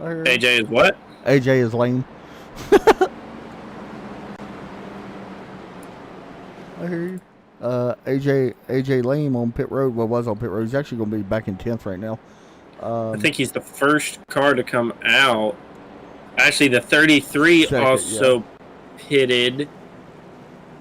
I hear you. AJ is what? AJ is lame. I hear you. AJ Lame on pit road. Well, was on pit road. He's actually going to be back in 10th right now. I think he's the first car to come out. Actually, the 33 Second, also pitted.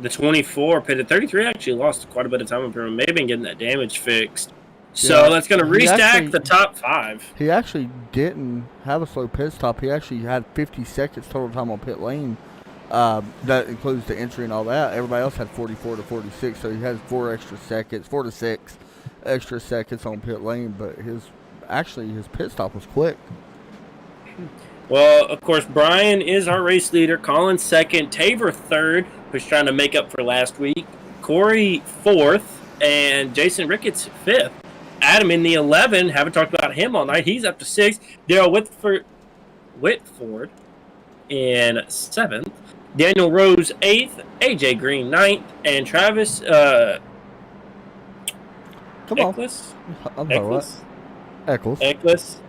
The 24 pitted. 33 actually lost quite a bit of time up here. Maybe been getting that damage fixed. So Yeah. that's going to He restack actually- the top 5. He actually didn't have a slow pit stop. He actually had 50 seconds total time on pit lane. That includes the entry and all that. Everybody else had 44 to 46, so he had 4 to 6 extra seconds on pit lane. But his pit stop was quick. Well, of course, Brian is our race leader. Colin second. Taver third, who's trying to make up for last week. Corey fourth. And Jason Ricketts fifth. Adam in the 11. Haven't talked about him all night. He's up to sixth. Daryl Whitford in seventh. Daniel Rose eighth. AJ Green ninth. And Travis Come Eccles? on. I'm sorry, what? Eccles.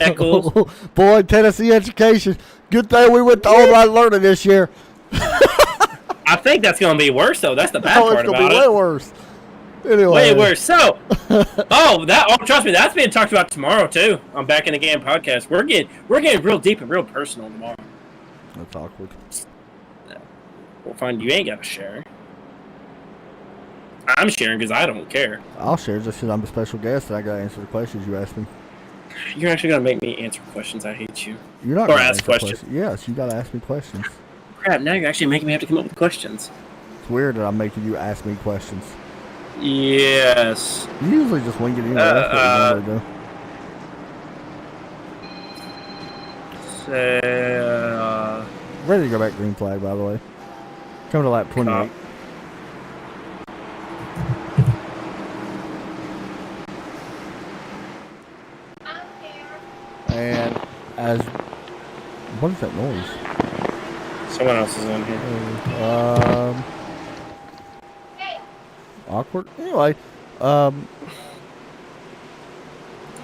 Eccles. Boy, Tennessee education. Good thing we went to online learning this year. I think that's going to be worse, though. That's the bad Oh, it's part going about to be it. way worse. Anyway. Way worse. So, trust me, that's being talked about tomorrow too on Back in the Game podcast. We're getting real deep and real personal tomorrow. That's awkward. We'll find you ain't got to share. I'm sharing because I don't care. I'll share just because I'm a special guest and I got to answer the questions you asked me. You're actually gonna make me answer questions. I hate you. You're not or gonna ask answer questions. Yes, you got to ask me questions. Crap! Now you're actually making me have to come up with questions. It's weird that I'm making you ask me questions. Yes. You usually just wing it anyway. That's what you normally do. Ready to go back green flag, by the way. Coming to lap 28. And as... What is that noise? Someone else is in here. Awkward. Anyway, Yeah,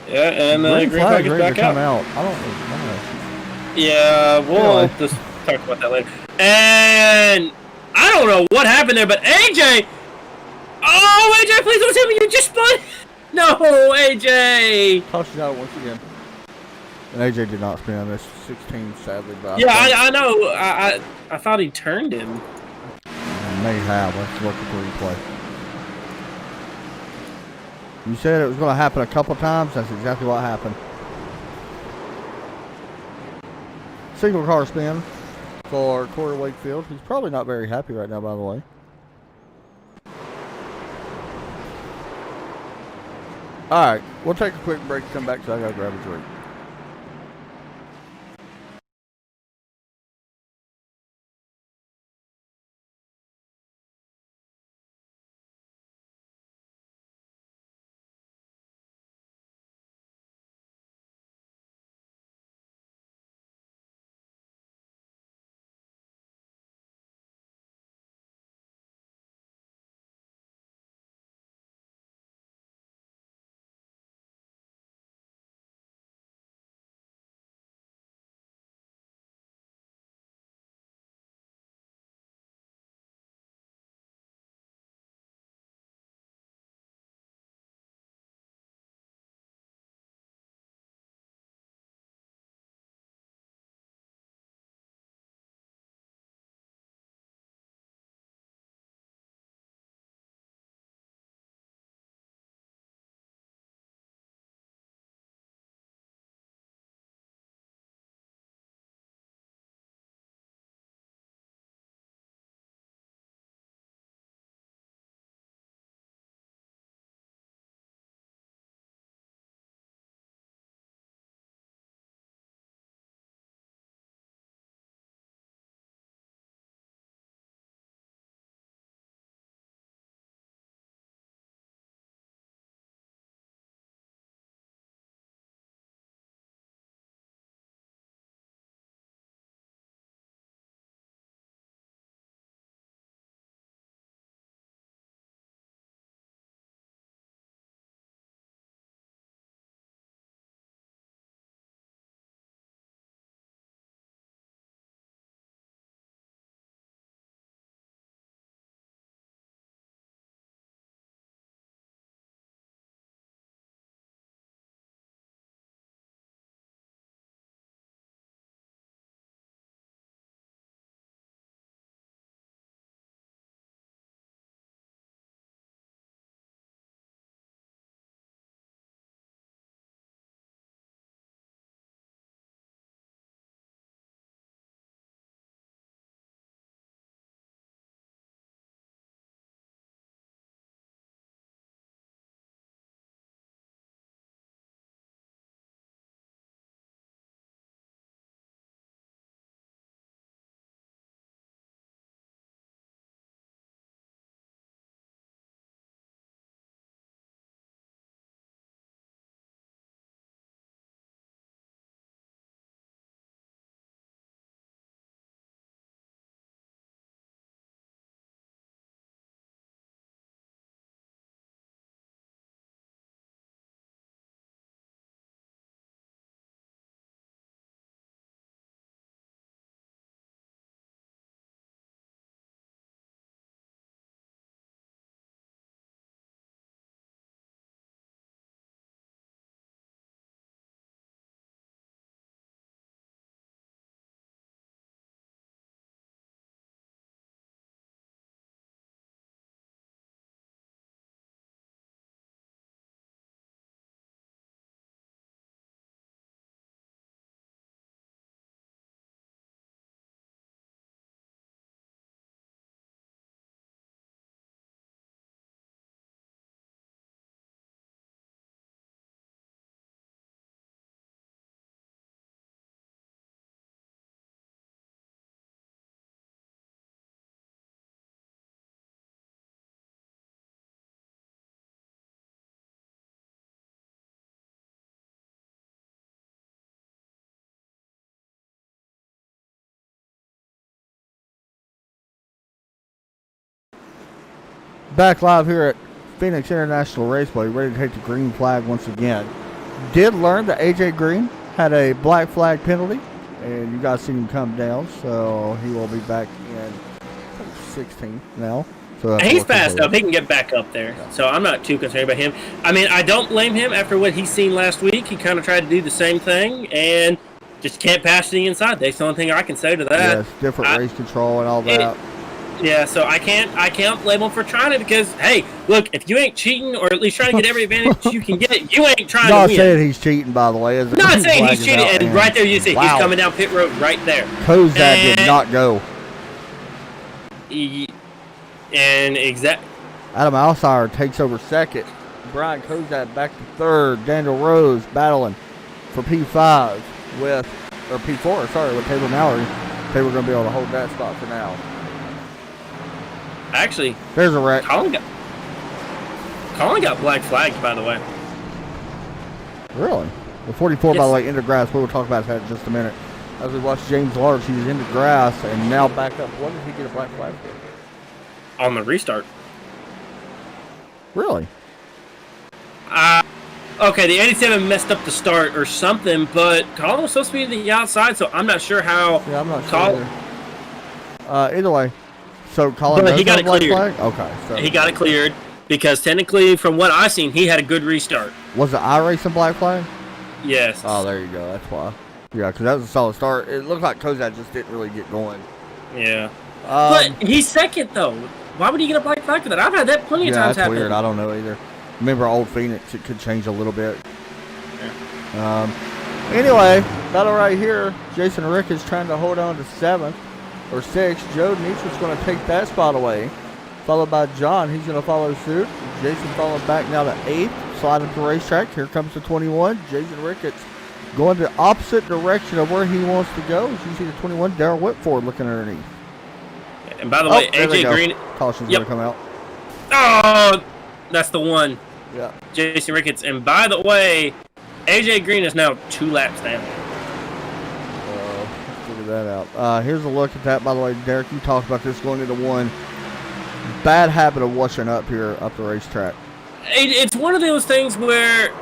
and green green flag is ready back to come out. out. I don't know. Yeah, we'll Anyway. just talk about that later. And I don't know what happened there, but AJ! Oh, AJ, please don't tell me you just spun! No, AJ! Caution out once again. And AJ did not spin on this 16, sadly. But Yeah, I know. I thought he turned him. May have. Let's look at the replay. You said it was going to happen a couple times. That's exactly what happened. Single car spin for Corey Wakefield. He's probably not very happy right now, by the way. All right, we'll take a quick break. Come back so I got to grab a drink. Back live here at Phoenix International Raceway, ready to take the green flag once again. Did learn that AJ Green had a black flag penalty, and you guys seen him come down, so he will be back in 16th now. So he's fast up. He can get back up there. So I'm not too concerned about him. I mean, I don't blame him after what he's seen last week. He kind of tried to do the same thing and just can't pass to the inside. That's the only thing I can say to that. Yes, different race control and all that. Yeah, so I can't blame him for trying it because, hey, look, if you ain't cheating or at least trying to get every advantage you can get, you ain't trying to win. Not saying he's cheating, by the way. Not saying he's cheating, and right there you see he's coming down pit road right there. Kozad did not go. Adam Alshire takes over second. Brian Kozad back to third. Daniel Rose battling for P5 with Taylor Mallory. Taylor going to be able to hold that spot for now. Actually, there's a wreck. Colin got black flagged, by the way. Really? The 44, by the way, into grass. We will talk about that in just a minute. As we watch James Large, he's into grass and now back up. What did he get a black flag for? On the restart. Really? Okay, the 87 messed up the start or something, but Colin was supposed to be to the outside, so I'm not sure how. Yeah, I'm not sure either way. So Colin he got it cleared. Flag? Okay. So. He got it cleared because technically, from what I've seen, he had a good restart. Was the iRacing black flag? Yes. Oh, there you go. That's why. Yeah, because that was a solid start. It looked like Kozad just didn't really get going. Yeah. But he's second, though. Why would he get a black flag for that? I've had that plenty of times happen. Yeah, that's weird. I don't know either. Remember Old Phoenix, it could change a little bit. Yeah. Anyway, battle right here. Jason Rick is trying to hold on to 7th or 6th. Joe Nietzsche's going to take that spot away, followed by John. He's going to follow suit. Jason following back now to 8th. Slide up the racetrack. Here comes the 21. Jason Ricketts going the opposite direction of where he wants to go. As you see the 21, Daryl Whitford looking underneath. And by the way, AJ Green. Caution's going to come out. Oh, that's the one. Yeah. Jason Ricketts. And by the way, AJ Green is now 2 laps down. Let's figure that out. Here's a look at that. By the way, Derek, you talked about this going into 1. Bad habit of washing up here up the racetrack. It's one of those things where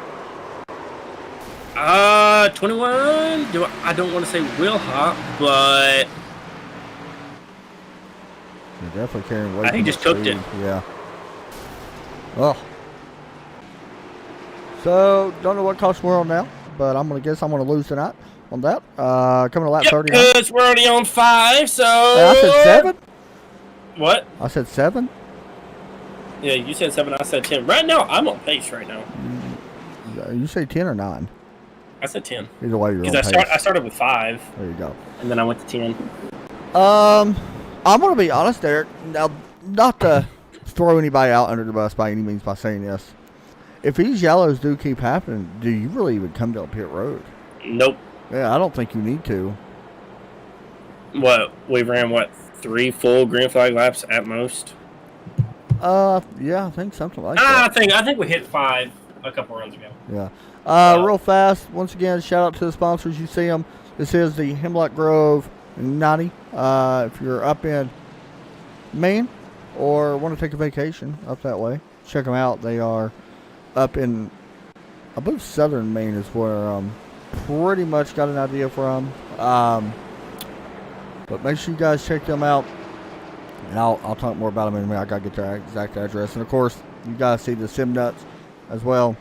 21, I don't want to say wheel hop, but you're definitely carrying weight. I think he just cooked it. Yeah. Oh. So, don't know what course we're on now, but I'm going to guess I'm going to lose tonight on that. Coming to lap 30. Because we're already on 5, so... Hey, I said 7? What? I said 7? Yeah, you said 7, I said 10. Right now, I'm on pace right now. You say 10 or 9? I said 10. Either way, you're on pace. I started with 5. There you go. And then I went to 10. I'm going to be honest, Derek. Now, not to throw anybody out under the bus by any means by saying this. If these yellows do keep happening, do you really even come down pit road? Nope. Yeah, I don't think you need to. What? We ran, 3 full green flag laps at most? Yeah, I think something like that. I think we hit 5 a couple runs ago. Yeah. Real fast, once again, shout out to the sponsors. You see them. This is the Hemlock Grove 90. If you're up in Maine or want to take a vacation up that way, check them out. They are up in, I believe, southern Maine is where pretty much got an idea from. But make sure you guys check them out. And I'll talk more about them in a minute. I got to get their exact address. And, of course, you guys see the Sim Nuts as well.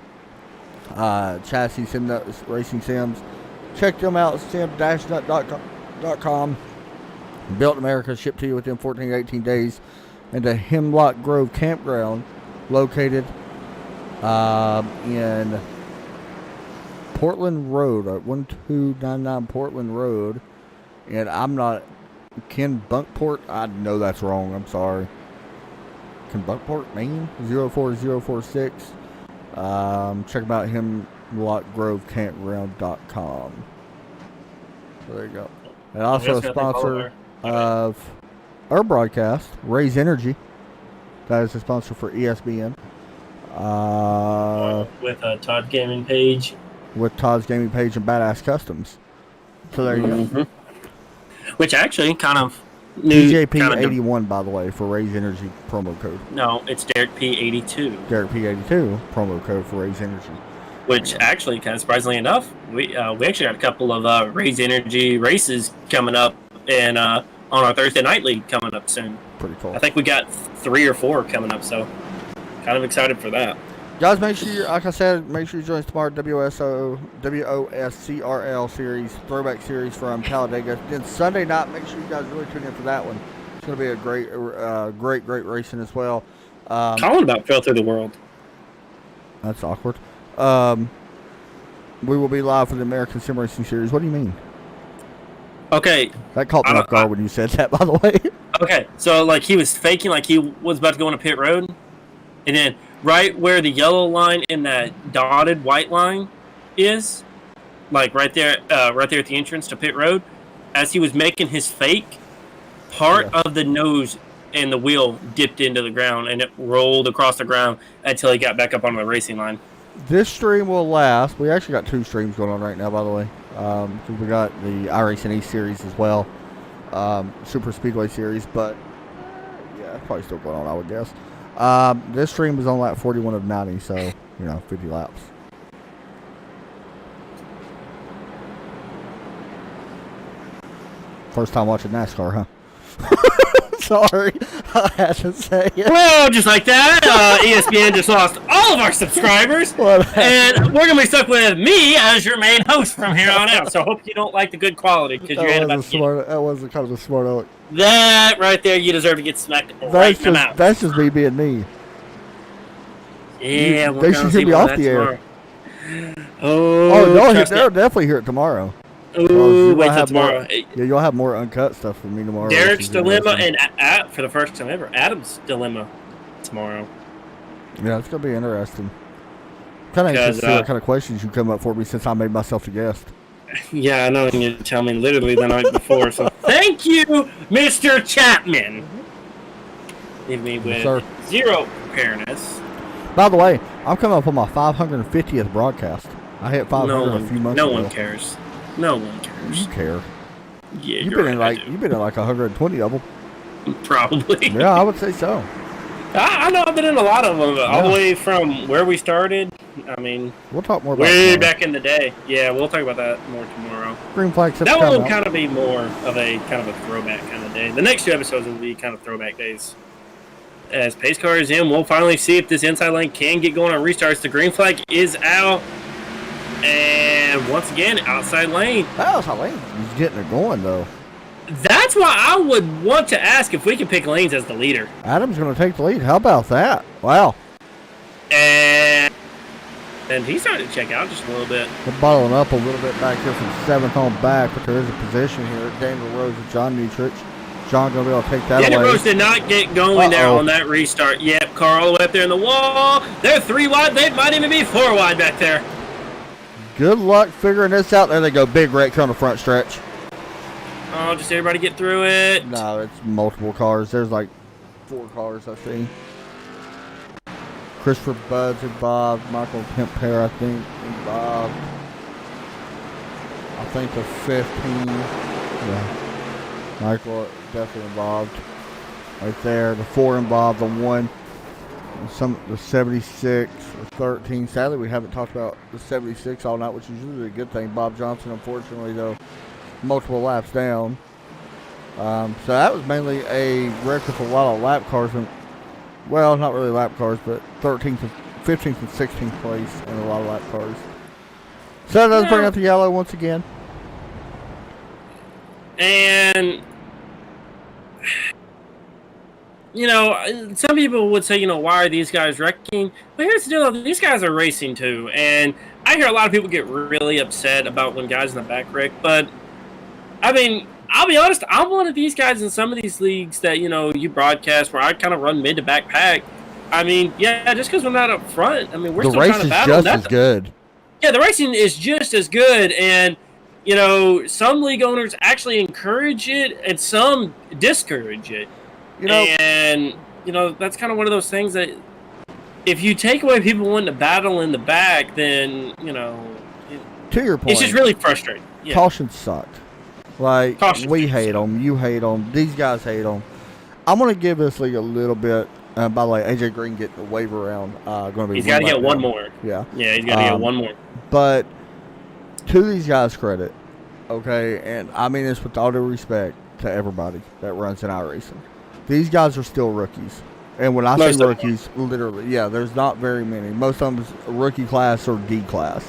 Chassis Sim Nuts Racing Sims. Check them out, sim-nut.com. Built in America, shipped to you within 14 to 18 days. And the Hemlock Grove Campground, located in Portland Road, 1299 Portland Road. And I'm not... Ken Bunkport? I know that's wrong. I'm sorry. Ken Bunkport, Maine, 04046. Check them out, HemlockGroveCampground.com. So there you go. And also a sponsor of our broadcast, Raise Energy. That is a sponsor for ESPN. With a Todd Gaming page. With Todd's Gaming page and Badass Customs. So there you go. Which actually kind of New DJP81, by the way, for Raise Energy promo code. No, it's Derek P82. Derek P82 promo code for Raise Energy. Which actually, kind of surprisingly enough, we actually got a couple of Raise Energy races coming up, and on our Thursday night league coming up soon. Pretty cool. I think we got 3 or 4 coming up, so kind of excited for that. Guys, make sure, like I said, make sure you join us tomorrow. WOSCRL series, throwback series from Talladega. Then Sunday night, make sure you guys really tune in for that one. It's going to be a great racing as well. Colin about fell through the world. That's awkward. We will be live for the American Sim Racing Series. What do you mean? Okay. That caught me off guard when you said that, by the way. Okay, so like he was faking like he was about to go on a pit road, and then right where the yellow line and that dotted white line is, like right there at the entrance to pit road, as he was making his fake, part of the nose and the wheel dipped into the ground and it rolled across the ground until he got back up on the racing line. This stream will last. We actually got 2 streams going on right now, by the way. Because we got the iRacing East series as well, Super Speedway series, but yeah, it's probably still going on, I would guess. This stream is on lap 41 of 90, so 50 laps. First time watching NASCAR, huh? Sorry, I had to say it. Well, just like that, ESPN just lost all of our subscribers, and we're going to be stuck with me as your main host from here on out. So I hope you don't like the good quality, because you're about to get... That was kind of a smart aleck. That right there, you deserve to get smacked right in the mouth. That's just me being me. Yeah, they should hear me off the air. Oh, no, they'll definitely hear it tomorrow. Ooh, wait till tomorrow. You'll have more uncut stuff from me tomorrow. Derek's dilemma and for the first time ever, Adam's dilemma tomorrow. Yeah, it's gonna be interesting. Kind of interested to see what kind of questions you come up for me since I made myself a guest. Yeah, I know, and you tell me literally the night before. So thank you, Mr. Chapman. Leave me with zero preparedness. By the way, I'm coming up on my 550th broadcast. I hit 500 a few months ago. No one cares. No one cares. You care. Yeah, you've been in like 120 of them. Probably. Yeah, I would say so. I know I've been in a lot of them, all the way from where we started. I mean, we'll talk more about way that back in the day. Yeah, we'll talk about that more tomorrow. Green flag. That one will kind of be more of a throwback kind of day. The next 2 episodes will be kind of throwback days. As pace car is in, we'll finally see if this inside lane can get going on restarts. The green flag is out. And once again, outside lane. Outside lane is getting it going, though. That's why I would want to ask if we can pick lanes as the leader. Adam's going to take the lead. How about that? Wow. And he's starting to check out just a little bit. We're bottling up a little bit back here from 7th on back, but there is a position here. Daniel Rose and John Mutrich. John going to be able to take that Daniel away. Rose did not get going there on that restart. Yep, car all the way up there in the wall. They're 3 wide. They might even be 4 wide back there. Good luck figuring this out. There they go. Big wreck on the front stretch. Oh, just everybody get through it. No, it's multiple cars. There's like 4 cars I see. Christopher Buds involved. Michael Pimper, I think, involved. I think the 15. Yeah. Michael definitely involved. Right there. The 4 involved. The 1. The 76, the 13. Sadly, we haven't talked about the 76 all night, which is usually a good thing. Bob Johnson, unfortunately, though, multiple laps down. So that was mainly a wreck with a lot of lap cars. Well, not really lap cars, but 13th, 15th, and 16th place in a lot of lap cars. So that does bring up the yellow once again. And some people would say, why are these guys wrecking? But here's the deal, these guys are racing too. And I hear a lot of people get really upset about when guys in the back wreck. But, I mean, I'll be honest, I'm one of these guys in some of these leagues that, you broadcast where I kind of run mid to back pack. I mean, yeah, just because we're not up front, I mean, we're still trying to battle. The race is just as good. Yeah, the racing is just as good. And, some league owners actually encourage it and some discourage it. And that's kind of one of those things that if you take away people wanting to battle in the back, then, to your point, it's just really frustrating. Yeah. Caution sucked. Like, Cautious. we hate them. You hate them. These guys hate them. I'm going to give this league a little bit. By the way, AJ Green getting the waiver round. Going to be. He's got to get one more. Yeah. Yeah, he's got to get one more. But to these guys' credit, okay, and I mean this with all due respect to everybody that runs in iRacing. These guys are still rookies. And when I say rookies, literally, yeah, there's not very many. Most of them is rookie class or D class.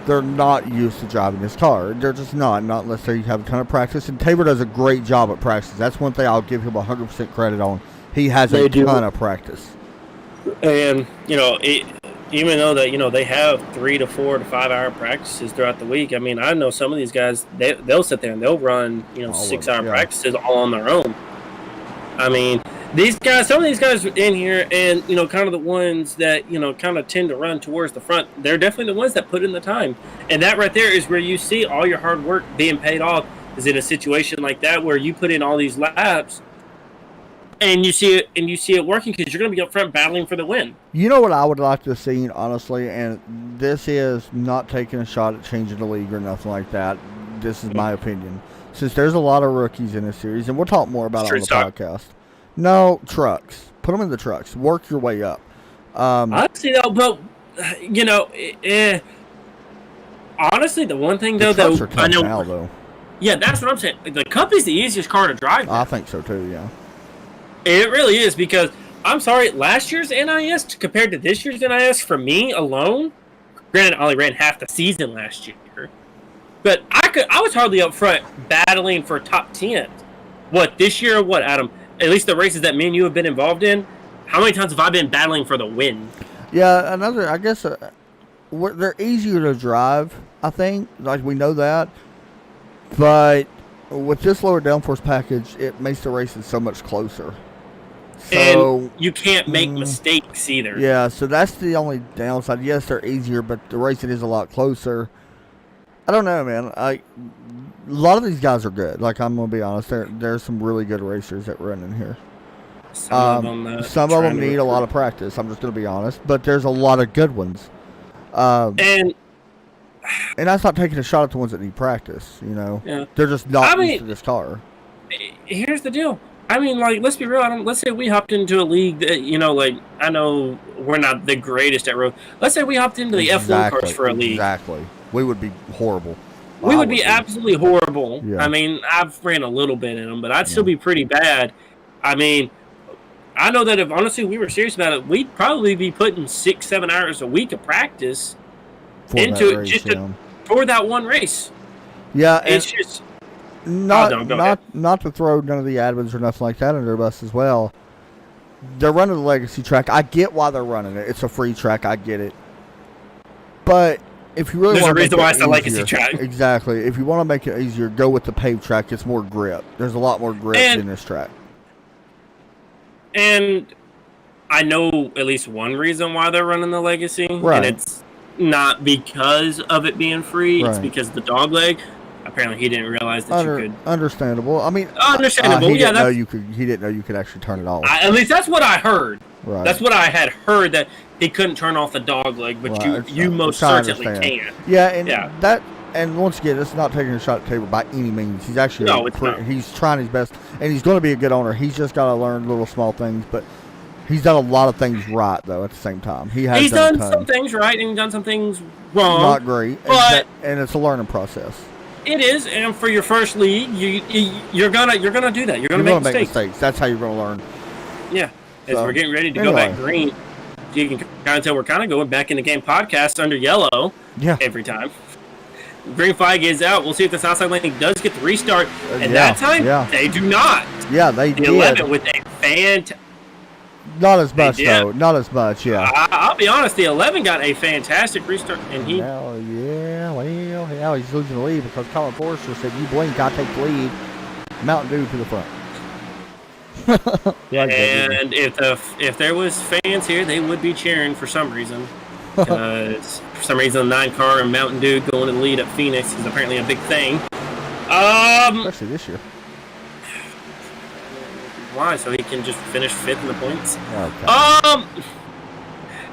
They're not used to driving this car. They're just not unless they have a ton of practice. And Tabor does a great job at practice. That's one thing I'll give him 100% credit on. He has a ton of practice. And, even though that, they have 3 to 4 to 5 hour practices throughout the week, I mean, I know some of these guys, they'll sit there and they'll run, 6 hour practices all on their own. I mean, some of these guys in here and, kind of the ones that, kind of tend to run towards the front, they're definitely the ones that put in the time. And that right there is where you see all your hard work being paid off, is in a situation like that where you put in all these laps and you see it working because you're going to be up front battling for the win. You know what I would like to see, honestly, and this is not taking a shot at changing the league or nothing like that. This is my opinion. Since there's a lot of rookies in this series, and we'll talk more about it on the podcast. No, trucks. Put them in the trucks. Work your way up. Honestly, though, but, honestly, the one thing, though, trucks are tough now, though. Yeah, that's what I'm saying. The Cuppy's the easiest car to drive now. I think so, too, yeah. It really is, because, I'm sorry, last year's NIS compared to this year's NIS, for me alone, granted, I only ran half the season last year, but I was hardly up front battling for top 10. This year, Adam? At least the races that me and you have been involved in, how many times have I been battling for the win? Yeah, I guess they're easier to drive, I think. Like, we know that. But with this lower downforce package, it makes the races so much closer. So, and you can't make mistakes either. Yeah, so that's the only downside. Yes, they're easier, but the racing is a lot closer. I don't know, man. A lot of these guys are good. Like, I'm going to be honest. There's some really good racers that run in here. Some of them need a lot of practice. I'm just going to be honest. But there's a lot of good ones. And that's not taking a shot at the ones that need practice, Yeah. They're just not used to this car. Here's the deal. I mean, like, let's be real. Let's say we hopped into a league that, I know we're not the greatest at road. Let's say we hopped into the F1 cars for a league. Exactly. We would be horrible. We would be absolutely horrible. Yeah. I mean, I've ran a little bit in them, but I'd still be pretty bad. I mean, I know that if, honestly, we were serious about it, we'd probably be putting 6-7 hours a week of practice into it just for that one race. Yeah. It's just... Not to throw none of the admins or nothing like that under their bus as well. They're running the legacy track. I get why they're running it. It's a free track. I get it. But if you really want to make it easier, there's a reason why it's a legacy track. Exactly. If you want to make it easier, go with the paved track. It's more grip. There's a lot more grip in this track. And I know at least one reason why they're running the legacy, right. And it's not because of it being free. Right. It's because of the dog leg. Apparently, he didn't realize that you could. Understandable. I mean, understandable. He didn't know you could. He didn't know you could actually turn it off. At least that's what I heard. Right. That's what I had heard, that he couldn't turn off the dog leg, but you most certainly can. Yeah, and that. And once again, it's not taking a shot at Tabor by any means. He's actually he's trying his best, and he's going to be a good owner. He's just got to learn little small things, but he's done a lot of things right though. At the same time, he's done some things right and done some things wrong. Not great, but and it's a learning process. It is, and for your first league, you're gonna do that. You're gonna make mistakes. That's how you're gonna learn. Yeah, as we're getting ready to go back green, you can kind of tell we're kind of going back in the game podcast under yellow. Yeah. Every time. Green flag is out. We'll see if this outside lane does get the restart. And that time, they do not. Yeah, they did. 11 with a fantastic. Not as much, though. Not as much, yeah. I'll be honest, the 11 got a fantastic restart. And he. Well, he's losing the lead because Colin Forrester said, you blink, I take the lead. Mountain Dew to the front. And if there was fans here, they would be cheering for some reason. Because for some reason, the 9 car and Mountain Dew going to the lead at Phoenix is apparently a big thing. Especially this year. Why? So he can just finish 5th in the points? Okay.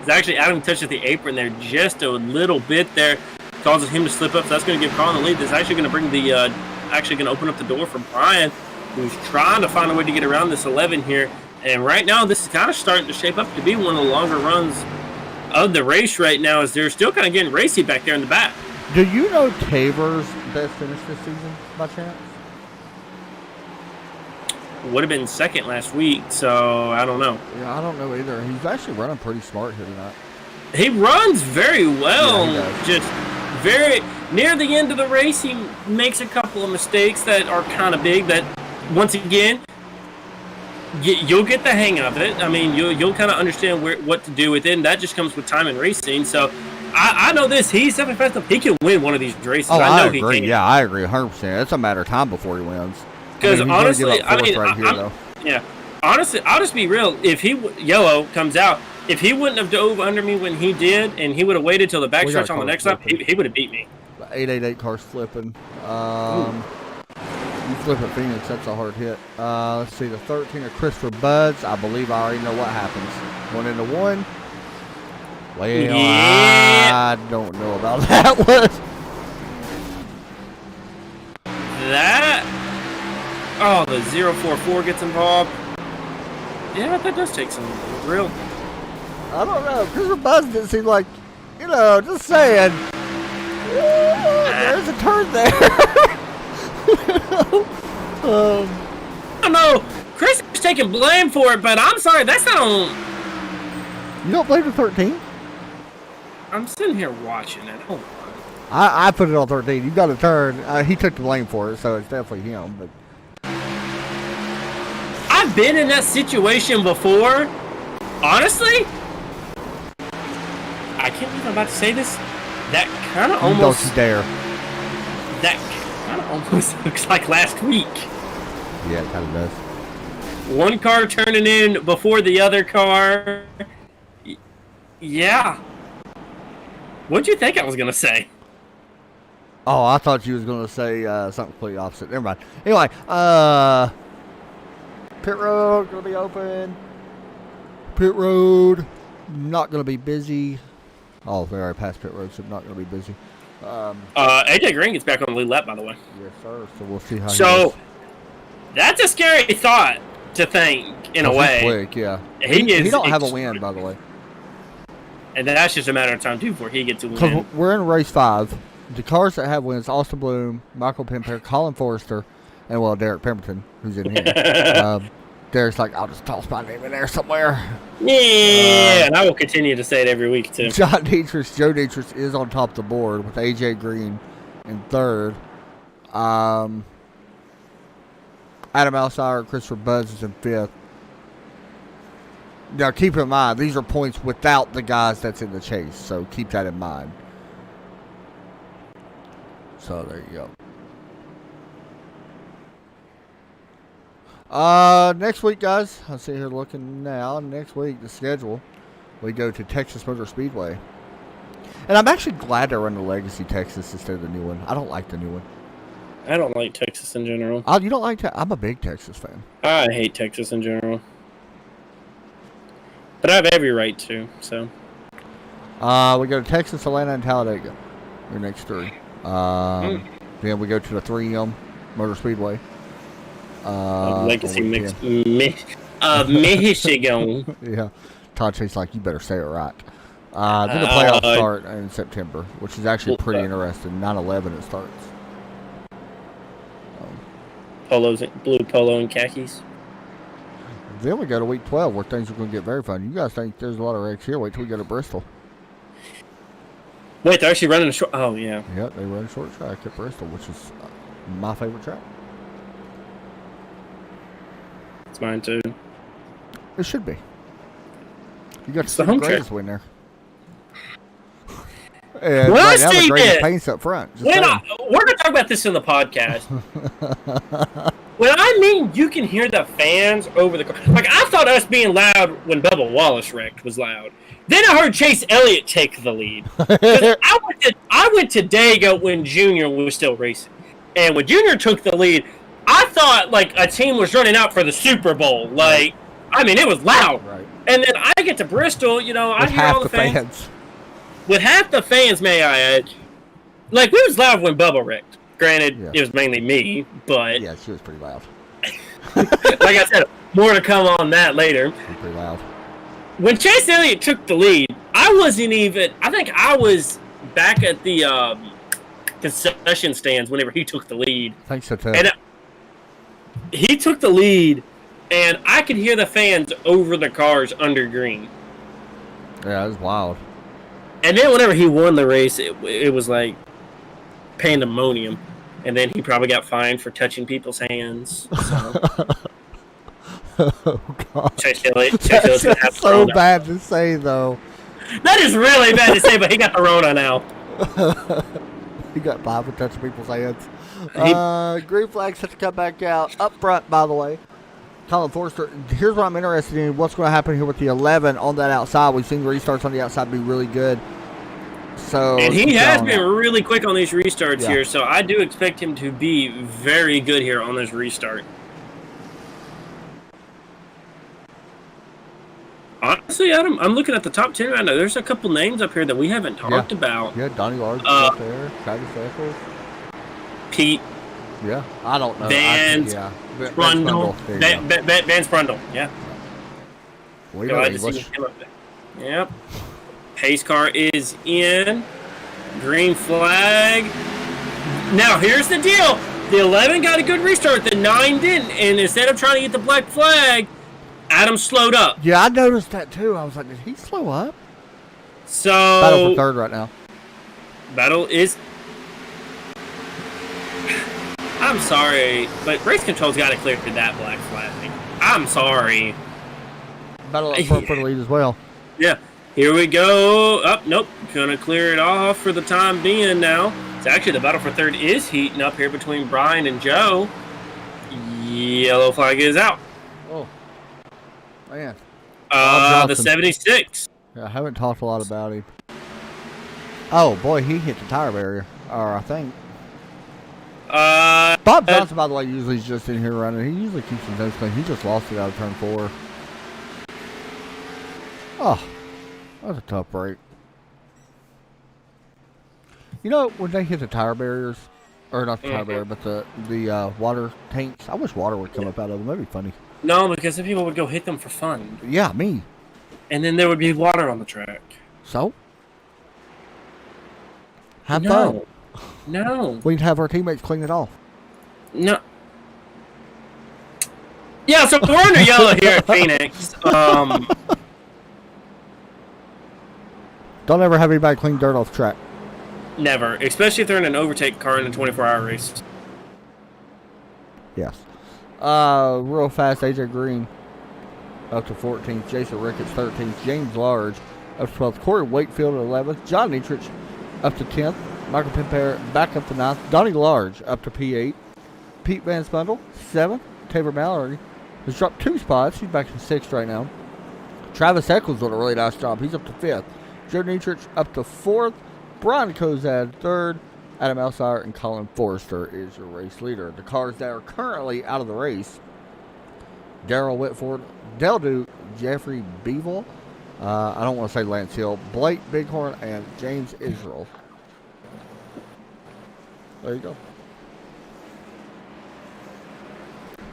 It's actually Adam touches the apron there just a little bit there. Causes him to slip up. So that's going to give Colin the lead. That's actually going to bring the actually going to open up the door for Brian, who's trying to find a way to get around this 11 here. And right now, this is kind of starting to shape up to be one of the longer runs of the race right now, as they're still kind of getting racy back there in the back. Do you know Tabor's best finish this season, by chance? Would have been second last week, so I don't know. Yeah, I don't know either. He's actually running pretty smart here tonight. He runs very well. Yeah, he does. Just very near the end of the race, he makes a couple of mistakes that are kind of big. That once again, you'll get the hang of it. I mean, you'll kind of understand what to do with it, and that just comes with time and racing. So I know this. He's definitely fast enough. He can win one of these races. Oh, I know agree. he can. Yeah, I agree 100%. It's a matter of time before he wins. Because honestly, yeah. Honestly, I'll just be real. If Yellow comes out, if he wouldn't have dove under me when he did, and he would have waited till the backstretch on the next lap, he would have beat me. 888 car's flipping. You flip at Phoenix, that's a hard hit. Let's see, the 13 of Christopher Buds. I believe I already know what happens. 1 into 1. Well, yeah. I don't know about that one. The 044 gets involved. Yeah, that does take some real. I don't know. Christopher Buds didn't seem like, just saying. There's a turn there. I don't know. Chris is taking blame for it, but I'm sorry, that's not on. You don't blame the 13? I'm sitting here watching it. Hold on. I put it on 13. You got a turn. He took the blame for it, so it's definitely him. But I've been in that situation before. Honestly, I can't believe I'm about to say this. That kind of almost. Don't you dare. That kind of almost looks like last week. Yeah, it kind of does. One car turning in before the other car. Yeah. What'd you think I was gonna say? Oh, I thought you was gonna say something completely opposite. Never mind. Anyway, pit road gonna be open. Pit road not gonna be busy. Oh, we already passed pit road, so not gonna be busy. AJ Green gets back on the lead lap, by the way. Yes, sir. So we'll see how. So that's a scary thought to think in a way. Quick, yeah. He don't have a win, by the way. And that's just a matter of time too before he gets to win. Because we're in race 5. The cars that have wins: Austin Bloom, Michael Pimper, Colin Forrester, and Derek Pemberton, who's in here. Derek's like, I'll just toss my name in there somewhere. Yeah, and I will continue to say it every week too. Joe Dietrich is on top of the board with AJ Green in 3rd. Adam Alshire, Christopher Buds is in 5th. Now, keep in mind, these are points without the guys that's in the chase, so keep that in mind. So, there you go. Next week, guys, I'll sit here looking now. Next week, the schedule, we go to Texas Motor Speedway. And I'm actually glad they're running the Legacy Texas instead of the new one. I don't like the new one. I don't like Texas in general. You don't like I'm a big Texas fan. I hate Texas in general. But I have every right to, so. We go to Texas, Atlanta, and Talladega. Your next 3. Then we go to the 3M Motor Speedway. Legacy of Michigan. Yeah. Todd Chase like, you better say it right. Then the playoffs start in September, which is actually pretty interesting. 9/11 it starts. Blue polo and khakis. Then we go to week 12 where things are going to get very fun. You guys think there's a lot of wrecks here. Wait till we go to Bristol. Wait, they're actually running a short. Oh, yeah. Yep, they run a short track at Bristol, which is my favorite track. It's mine, too. It should be. You got the the home greatest track. win there. And Well, right now, the see greatest it. paints up front. Just We're saying. going to talk about this in the podcast. When I mean you can hear the fans over the car. Like, I thought us being loud when Bubba Wallace wrecked was loud. Then I heard Chase Elliott take the lead. I went to Dago when Junior was still racing. And when Junior took the lead, I thought, like, a team was running out for the Super Bowl. Like, I mean, it was loud. Right. And then I get to Bristol, I With hear half all the fans. With half the fans, may I add. Like, we was loud when Bubba wrecked. Granted, Yeah. it was mainly me, but Yeah, she was pretty loud. like I said, more to come on that later. She was pretty loud. When Chase Elliott took the lead, I wasn't even. I think I was back at the concession stands whenever he took the lead. I think so too. And he took the lead, and I could hear the fans over the cars under green. Yeah, it was wild. And then whenever he won the race, it was like pandemonium. And then he probably got fined for touching people's hands. So. Oh God. Chase Elliott's gonna have That's the so Rona. bad to say though. That is really bad to say, but he got the Rona now. He got by for touching people's hands. He- Green flag set to come back out. Up front, by the way. Colin Forster. Here's what I'm interested in. What's going to happen here with the 11 on that outside? We've seen restarts on the outside be really good. So, And he has been really quick on these restarts Yeah. here, so I do expect him to be very good here on this restart. Honestly, Adam, I'm looking at the top 10 right now. There's a couple names up here that we haven't talked about. Yeah, Donnie Large up there. Travis Eccles. Pete Yeah, I don't know. Vance Brundle. There you go. Vance Brundle, yeah. We Glad know to see English. him up there. Yep. Pace car is in. Green flag. Now, here's the deal. The 11 got a good restart. The 9 didn't. And instead of trying to get the black flag, Adam slowed up. Yeah, I noticed that too. I was like, did he slow up? So, Battle for third right now. battle is... I'm sorry, but race control's got to clear through that black flag. I'm sorry. Battle up front for the lead as well. Yeah. Here we go. Up, nope. Gonna clear it off for the time being now. So actually, the battle for third is heating up here between Brian and Joe. Yellow flag is out. Oh, man. The Johnson. 76. Yeah, I haven't talked a lot about him. Oh, boy, he hit the tire barrier. Or I think. Bob Johnson, by the way, usually is just in here running. He usually keeps his nose clean. He just lost it out of turn 4. Oh, that was a tough break. You know, when they hit the tire barriers, or not the tire barrier, but the water tanks, I wish water would come up out of them. That'd be funny. No, because then people would go hit them for fun. Yeah, me. And then there would be water on the track. So? Have fun. No. No. We'd have our teammates clean it off. No. Yeah, so we're under yellow here at Phoenix. Don't ever have anybody clean dirt off the track. Never. Especially if they're in an overtake car in a 24-hour race. Yes. Real fast, AJ Green up to 14th. Jason Ricketts 13th. James Large up to 12th. Corey Wakefield at 11th. John Dietrich up to 10th. Michael Pimpare back up to 9th. Donnie Large up to P8. Pete Van Spundle 7th. Tabor Mallory has dropped 2 spots. He's back to 6th right now. Travis Eccles doing a really nice job. He's up to 5th. Joe Dietrich up to 4th. Brian Kozad 3rd. Adam Alsire and Colin Forrester is your race leader. The cars that are currently out of the race: Daryl Whitford, Dale Duke, Jeffrey Beeville, I don't want to say Lance Hill, Blake Bighorn, and James Israel. There you go.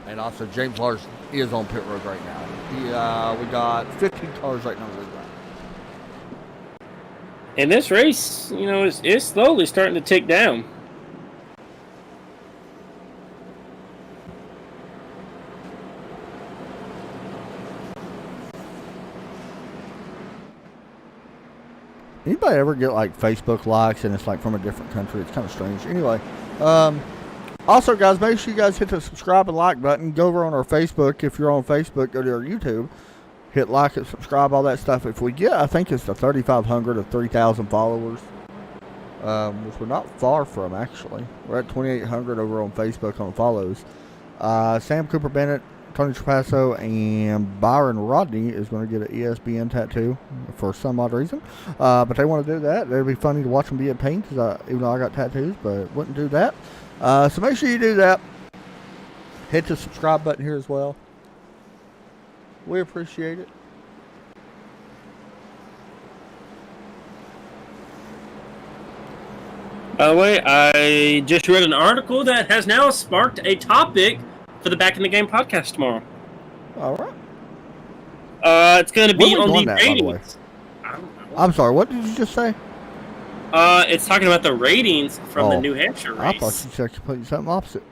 And also James Lars is on pit road right now. We got 15 cars right now. And this race, you know, is slowly starting to tick down. Anybody ever get like Facebook likes and it's like from a different country? It's kind of strange. Anyway, also guys, make sure you guys hit the subscribe and like button. Go over on our Facebook. If you're on Facebook, go to our YouTube. Hit like and subscribe, all that stuff. If we get, I think it's the 3,500 or 3,000 followers, which we're not far from actually. We're at 2,800 over on Facebook on follows. Sam Cooper Bennett, Tony Trapasso, and Byron Rodney is going to get an ESPN tattoo for some odd reason. But they want to do that. It'd be funny to watch them be in pain, because even though I got tattoos, but wouldn't do that. So make sure you do that. Hit the subscribe button here as well. We appreciate it. By the way, I just read an article that has now sparked a topic for the Back in the Game podcast tomorrow. All right. It's going to be Where are we on going the at, by the way? ratings. I don't know. I'm sorry. What did you just say? It's talking about the ratings from the Oh, New Hampshire race. I thought you said completely something opposite.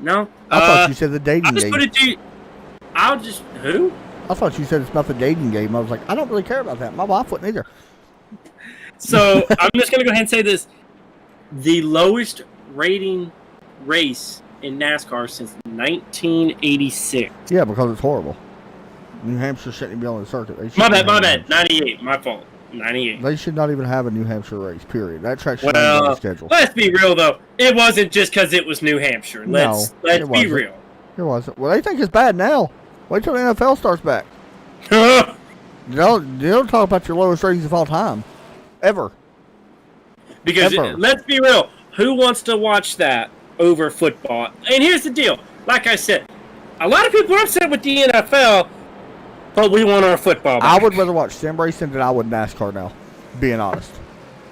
No. I thought you said the I'll dating just game. put it to you. Who? I thought you said it's about the dating game. I was like, I don't really care about that. My wife wouldn't either. So I'm just going to go ahead and say this. The lowest rating race in NASCAR since 1986. Yeah, because it's horrible. New Hampshire shouldn't be on the circuit. They My shouldn't bad. have 98. My fault. 98. They should not even have a New Hampshire race, period. That track should not be on the Well, schedule. let's be real, though. It wasn't just because it was New Hampshire. Let's it be wasn't. real. It wasn't. Well, they think it's bad now. Wait till the NFL starts back. You don't talk about your lowest ratings of all time. Ever. Because Ever. let's be real, who wants to watch that over football? And here's the deal. Like I said, a lot of people are upset with the NFL, but we want our football back. I would rather watch sim racing than I would NASCAR now, being honest.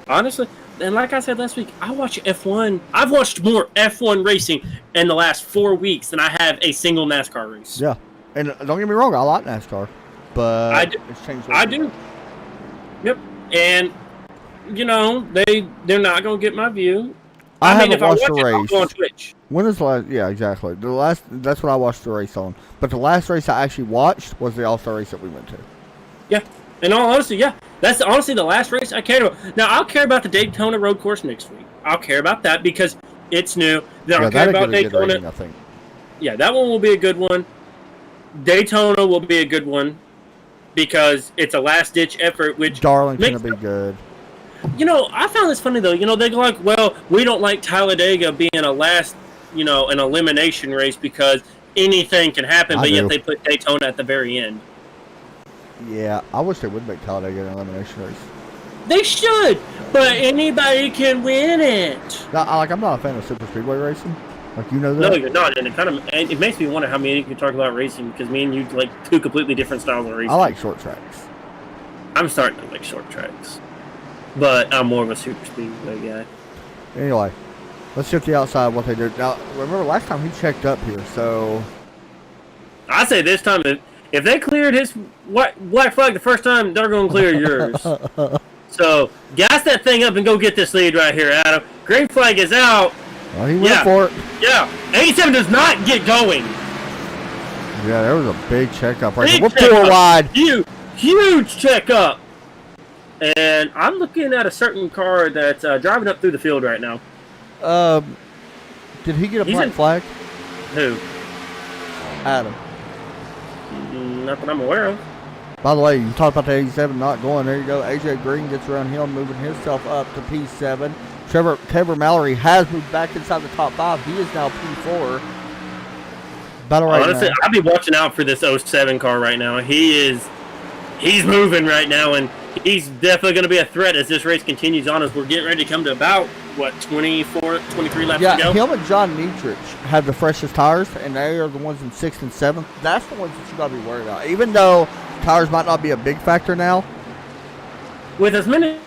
Honestly, and like I said last week, I watch F1. I've watched more F1 racing in the last 4 weeks than I have a single NASCAR race. Yeah. And don't get me wrong, I like NASCAR. But I do. it's changed. I do. Yep. And, you know, they're not going to get my view. I haven't if watched I the watch it, I'll race. go on Twitch. When is the last? Yeah, exactly. That's what I watched the race on. But the last race I actually watched was the All-Star race that we went to. Yeah. In all honesty, yeah. That's honestly the last race I cared about. Now, I'll care about the Daytona Road Course next week. I'll care about that because it's new. Then I'll care that'll about get a good Daytona. rating, I think. Yeah, that one will be a good one. Daytona will be a good one because it's a last-ditch effort, which Darlington makes will be good. You know, I found this funny, though. You know, they go like, well, we don't like Talladega being an elimination race because anything can happen, but yet they put Daytona at the very end. Yeah, I wish they would make Talladega an elimination race. They should, but anybody can win it. Now, I'm not a fan of super speedway racing. Like, you know that? No, you're not, and it makes me wonder how me and you can talk about racing because me and you like two completely different styles of racing. I like short tracks. I'm starting to like short tracks, but I'm more of a super speedway guy. Anyway, let's check the outside what they do. Now, remember last time he checked up here, so... I say this time, if they cleared his black flag the first time, they're going to clear yours. So, gas that thing up and go get this lead right here, Adam. Green flag is out. Well, he went for it. Yeah. 87 does not get going. Yeah, there was a big checkup right Big there. We're checkup. 4 wide. Huge checkup. And I'm looking at a certain car that's driving up through the field right now. Did he get a He's black in- flag? Who? Adam. Not that I'm aware of. By the way, you talked about the 87 not going. There you go. AJ Green gets around him, moving himself up to P7. Trevor Mallory has moved back inside the top 5. He is now P4. Battle right Honestly, now. I'll be watching out for this 07 car right now. He's moving right now, and he's definitely going to be a threat as this race continues on as we're getting ready to come to about, 23 laps to go? Him and John Nietrich have the freshest tires, and they are the ones in 6th and 7th. That's the ones that you got to be worried about. Even though tires might not be a big factor now. With as many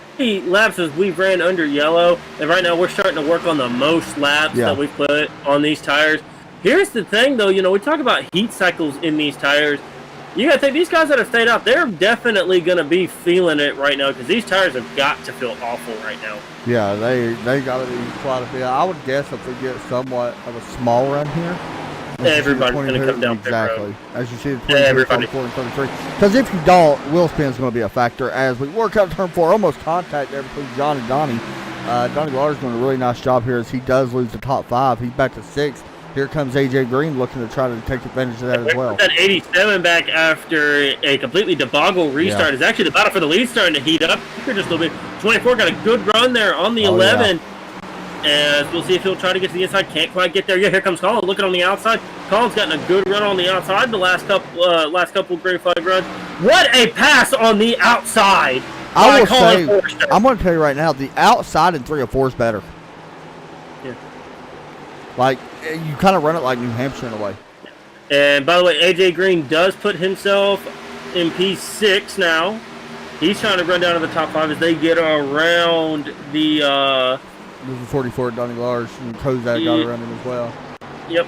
laps as we've ran under yellow, and right now we're starting to work on the most laps that we've put on these tires. Here's the thing, though. We talk about heat cycles in these tires. You got to think these guys that have stayed out, they're definitely going to be feeling it right now because these tires have got to feel awful right now. Yeah, they got to be quite a bit. I would guess if we get somewhat of a small run here, everybody's going to come down pit exactly road. as you see the 22, 24, and 33. Because if you don't, wheel spin's going to be a factor as we work out turn 4. Almost contact there between John and Donnie. Donnie Lawler's doing a really nice job here as he does lose the top 5. He's back to 6th. Here comes AJ Green looking to try to take advantage of that as well. That 87 back after a completely deboggle restart is actually the battle for the lead starting to heat up here just a little bit. 24 got a good run there on the 11. And we'll see if he'll try to get to the inside. Can't quite get there. Yeah, here comes Colin looking on the outside. Colin's gotten a good run on the outside the last couple green flag runs. What a pass on the outside. I will say, I'm going to tell you right now, the outside in 304 is better. Yeah. Like, you kind of run it like New Hampshire in a way. And by the way, AJ Green does put himself in P6 now. He's trying to run down to the top 5 as they get around the There's a 44 at Donnie Lars, and Kozak got around him as well. Yep.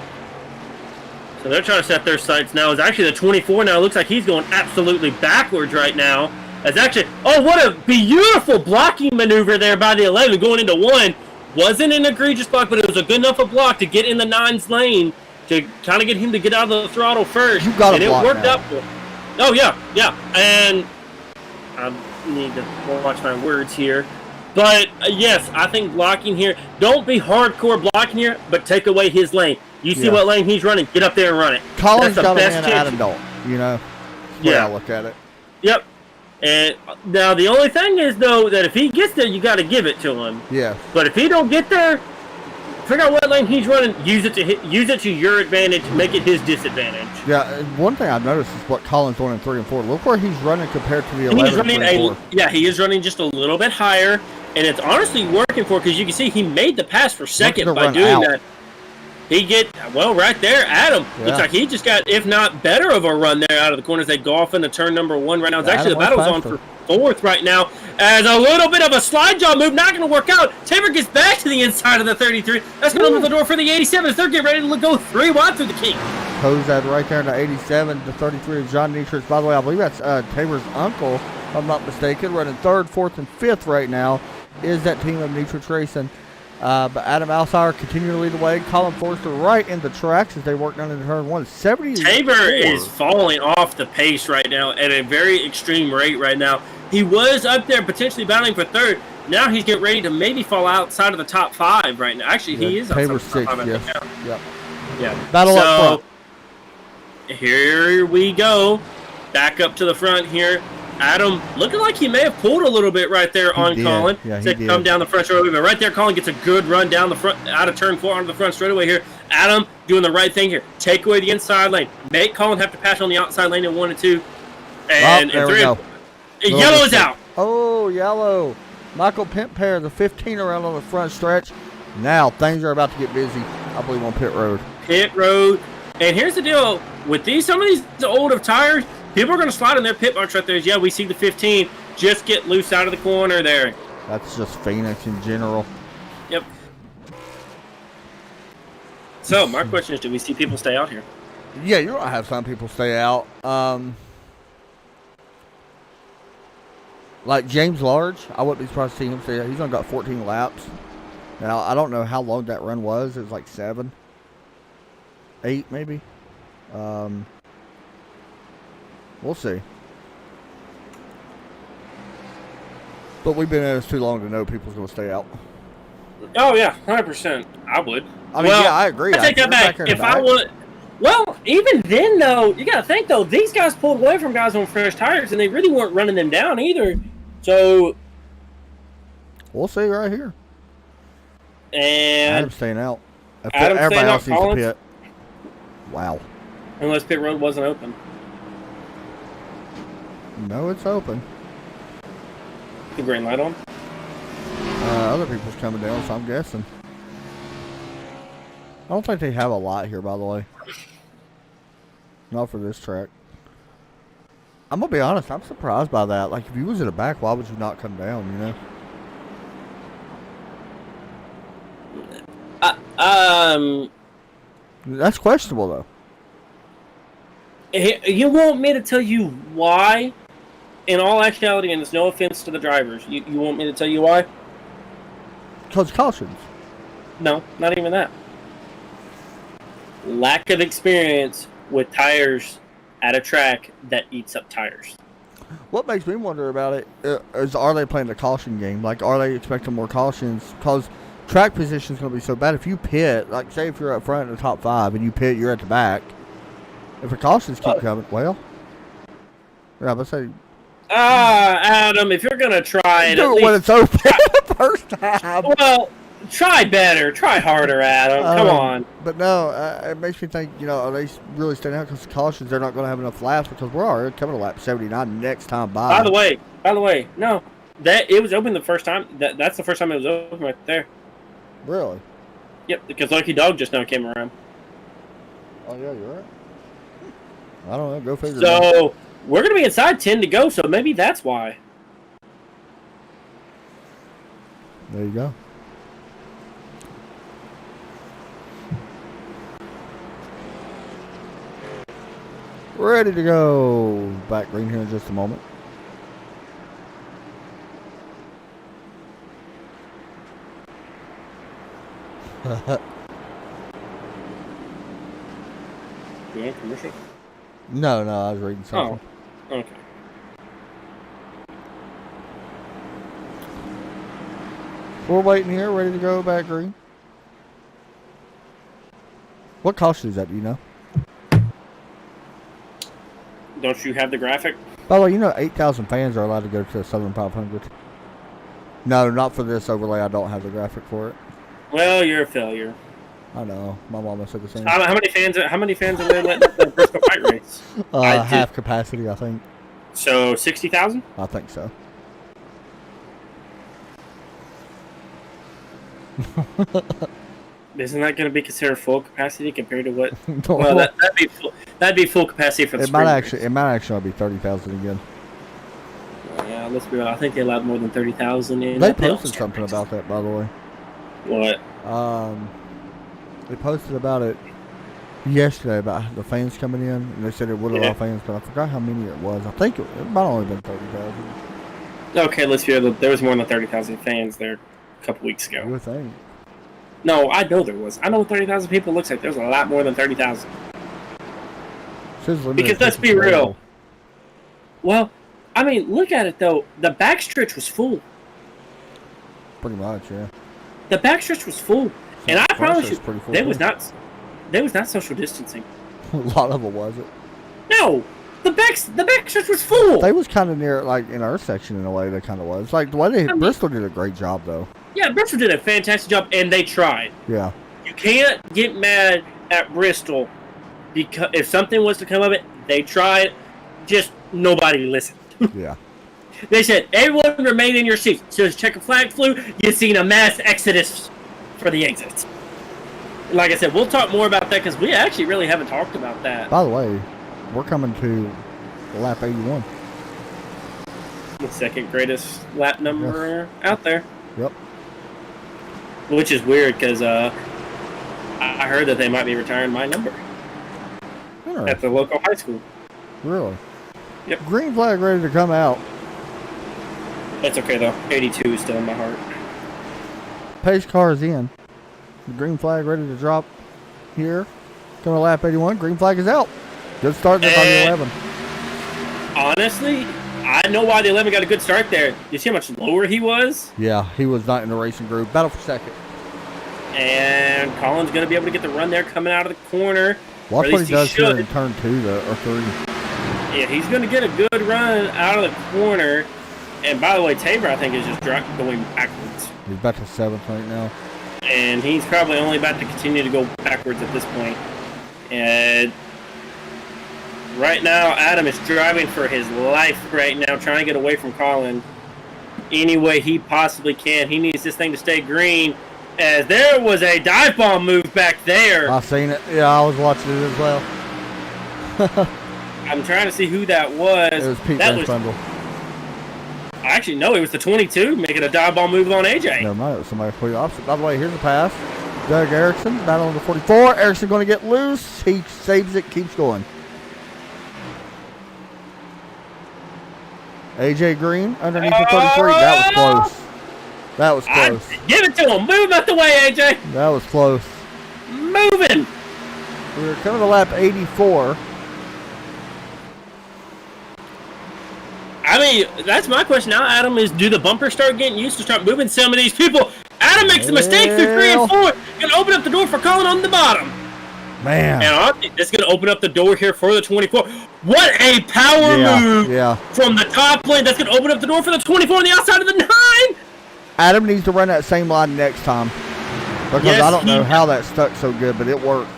So they're trying to set their sights now. It's actually the 24 now. It looks like he's going absolutely backwards right now. That's actually, oh, what a beautiful blocking maneuver there by the 11 going into 1. Wasn't an egregious block, but it was a good enough a block to get in the 9's lane to kind of get him to get out of the throttle first. You got a block it worked now. out for him. Oh, yeah. And I need to watch my words here. But, yes, I think blocking here, don't be hardcore blocking here, but take away his lane. You see what lane he's running, get up there and run it. Collins That's the got best him in chance. Adam Dalton, you know? Yeah. I look at it. Yep. And now the only thing is, though, that if he gets there, you got to give it to him. Yeah. But if he don't get there, figure out what lane he's running, use it to your advantage, make it his disadvantage. Yeah, one thing I've noticed is what Collins doing in 3 and 4. Look where he's running compared to the 11 He's running and 4. he is running just a little bit higher, and it's honestly working for because you can see he made the pass for second by doing that. He right there, Adam. Yeah. Looks like he just got, if not better of a run there out of the corners. They go off into turn number 1 right now. It's actually the battle's on for 4th right now. As a little bit of a slide jaw move, not going to work out. Tabor gets back to the inside of the 33. That's going to open the door for the 87 as they're getting ready to go 3 wide through the key. Kozak right there in the 87, the 33 of John Dietrich. By the way, I believe that's Tabor's uncle, if I'm not mistaken. Running 3rd, 4th, and 5th right now is that team of Dietrich Racing. But Adam Alshire continue to lead the way. Colin Forster right in the tracks as they work down into turn 1. 70. Tabor is falling off the pace right now at a very extreme rate right now. He was up there potentially battling for 3rd. Now he's getting ready to maybe fall outside of the top 5 right now. Actually, he is outside Tabor's of the top 5. 6th, Yep. Yeah. Battle up front. Here we go. Back up to the front here. Adam looking like he may have pulled a little bit right there on Colin. Yeah, he to did. come down the front straightaway. But right there, Colin gets a good run down the front, out of turn 4 onto the front straightaway here. Adam doing the right thing here. Take away the inside lane. Make Colin have to pass on the outside lane in 1 and 2. And there 3. we go. Yellow is out. Oh, yellow. Michael Pimpare, the 15 around on the front stretch. Now things are about to get busy, I believe, on pit road. Pit road. And here's the deal. With some of these old of tires, people are going to slide in their pit marks right there. Yeah, we see the 15 just get loose out of the corner there. That's just Phoenix in general. Yep. So, my question is, do we see people stay out here? Yeah, you're going to have some people stay out. Like James Large, I wouldn't be surprised to see him stay out. He's only got 14 laps. Now, I don't know how long that run was. It was like 7, 8 maybe. We'll see. But we've been at this too long to know people's going to stay out. Oh, yeah, 100%. I would. I mean, yeah, I agree. I take that back. If I would... Well, even then, though, you got to think, though, these guys pulled away from guys on fresh tires, and they really weren't running them down either. So... We'll see right here. And... Adam's staying out. Adam's Everybody staying else out, needs to Collins? pit. Wow. Unless pit road wasn't open. No, it's open. The green light on? Other people's coming down, so I'm guessing. I don't think they have a lot here, by the way. Not for this track. I'm going to be honest, I'm surprised by that. Like, if you was in the back, why would you not come down, you know? That's questionable, though. You want me to tell you why? In all actuality, and there's no offense to the drivers, you want me to tell you why? Because cautions. No, not even that. Lack of experience with tires at a track that eats up tires. What makes me wonder about it is, are they playing the caution game? Like, are they expecting more cautions? Because track position is going to be so bad. If you pit, like, say if you're up front in the top 5 and you pit, you're at the back. If the cautions keep coming, well, yeah, let's say. Adam, if you're going to try it, do it when it's open the first time. Well, try better. Try harder, Adam. Come on. But no, it makes me think, you know, are they really standing out because the cautions, they're not going to have enough laps because we're already coming to lap 79 next time by. By the way, no. It was open the first time. That's the first time it was open right there. Really? Yep, because Lucky Dog just now came around. Oh, yeah, you're right. I don't know. Go figure. So, we're going to be inside 10 to go, so maybe that's why. There you go. ready to go. Back green here in just a moment. You want a commercial? No, I was reading something. Oh, okay. We're waiting here, ready to go back green. What cost is that, do you know? Don't you have the graphic? By the way, you know 8,000 fans are allowed to go to the Southern 500. No, not for this overlay. I don't have the graphic for it. Well, you're a failure. I know. My mama said the same. How many fans are they letting up the Bristol Fight Race? Half capacity, I think. So 60,000? I think so. Isn't that going to be considered full capacity compared to what? Well, that'd be full capacity for the spring race. It might actually be 30,000 again. Yeah, let's be honest. I think they allowed more than 30,000 in. They posted something about that, by the way. What? They posted about it yesterday about the fans coming in, and they said it would allow fans, but I forgot how many it was. I think it might have only been 30,000. Okay, let's be honest. There was more than 30,000 fans there a couple weeks ago. You would think. No, I know there was. I know what 30,000 people looks like. There's a lot more than 30,000. Because let's be real. Well, I mean, look at it though. The backstretch was full. Pretty much, yeah. The backstretch was full, and I promise you, there was too. not social distancing. A lot of it wasn't. No, the backstretch was full. They was kind of near, like, in our section in a way. They kind of was. Like, the way Bristol did a great job, though. Yeah, Bristol did a fantastic job, and they tried. Yeah. You can't get mad at Bristol because if something was to come of it, they tried. Just nobody listened. Yeah. They said, everyone remain in your seats. So as checker flag flew, you've seen a mass exodus for the exits. Like I said, we'll talk more about that because we actually really haven't talked about that. By the way, we're coming to lap 81. The second greatest lap number out there. Yep. Which is weird because I heard that they might be retiring my number at the local high school. Really? Yep. Green flag ready to come out. That's okay though. 82 is still in my heart. Pace car is in. The green flag ready to drop here. Coming to lap 81. Green flag is out. Good start there by the 11. Honestly, I know why the 11 got a good start there. You see how much lower he was? Yeah, he was not in the racing group. Battle for second. And Colin's going to be able to get the run there coming out of the corner. Watch what he does here in turn 2 or 3. Yeah, he's going to get a good run out of the corner. And by the way, Tabor, I think, is just going backwards. He's back to 7th right now. And he's probably only about to continue to go backwards at this point. And right now, Adam is driving for his life right now, trying to get away from Colin any way he possibly can. He needs this thing to stay green, as there was a dive bomb move back there. I seen it. Yeah, I was watching it as well. I'm trying to see who that was. It was Pete That was, Bundle. actually, no, it was the 22 making a dive bomb move on AJ. Never mind, it was somebody completely opposite. By the way, here's the pass. Doug Erickson battling the 44. Erickson going to get loose. He saves it, keeps going. AJ Green underneath the 33. That was close. That was close. Give it to him. Move out the way, AJ. That was close. Moving. We were coming to lap 84. I mean, that's my question now, Adam, is do the bumpers start getting used to start moving some of these people? Adam makes the mistake through 3 and 4. Going to open up the door for Colin on the bottom. Man. And I think that's going to open up the door here for the 24. What a power move from the top lane. That's going to open up the door for the 24 on the outside of the 9. Adam needs to run that same line next time. Because I don't know how that stuck so good, but it worked.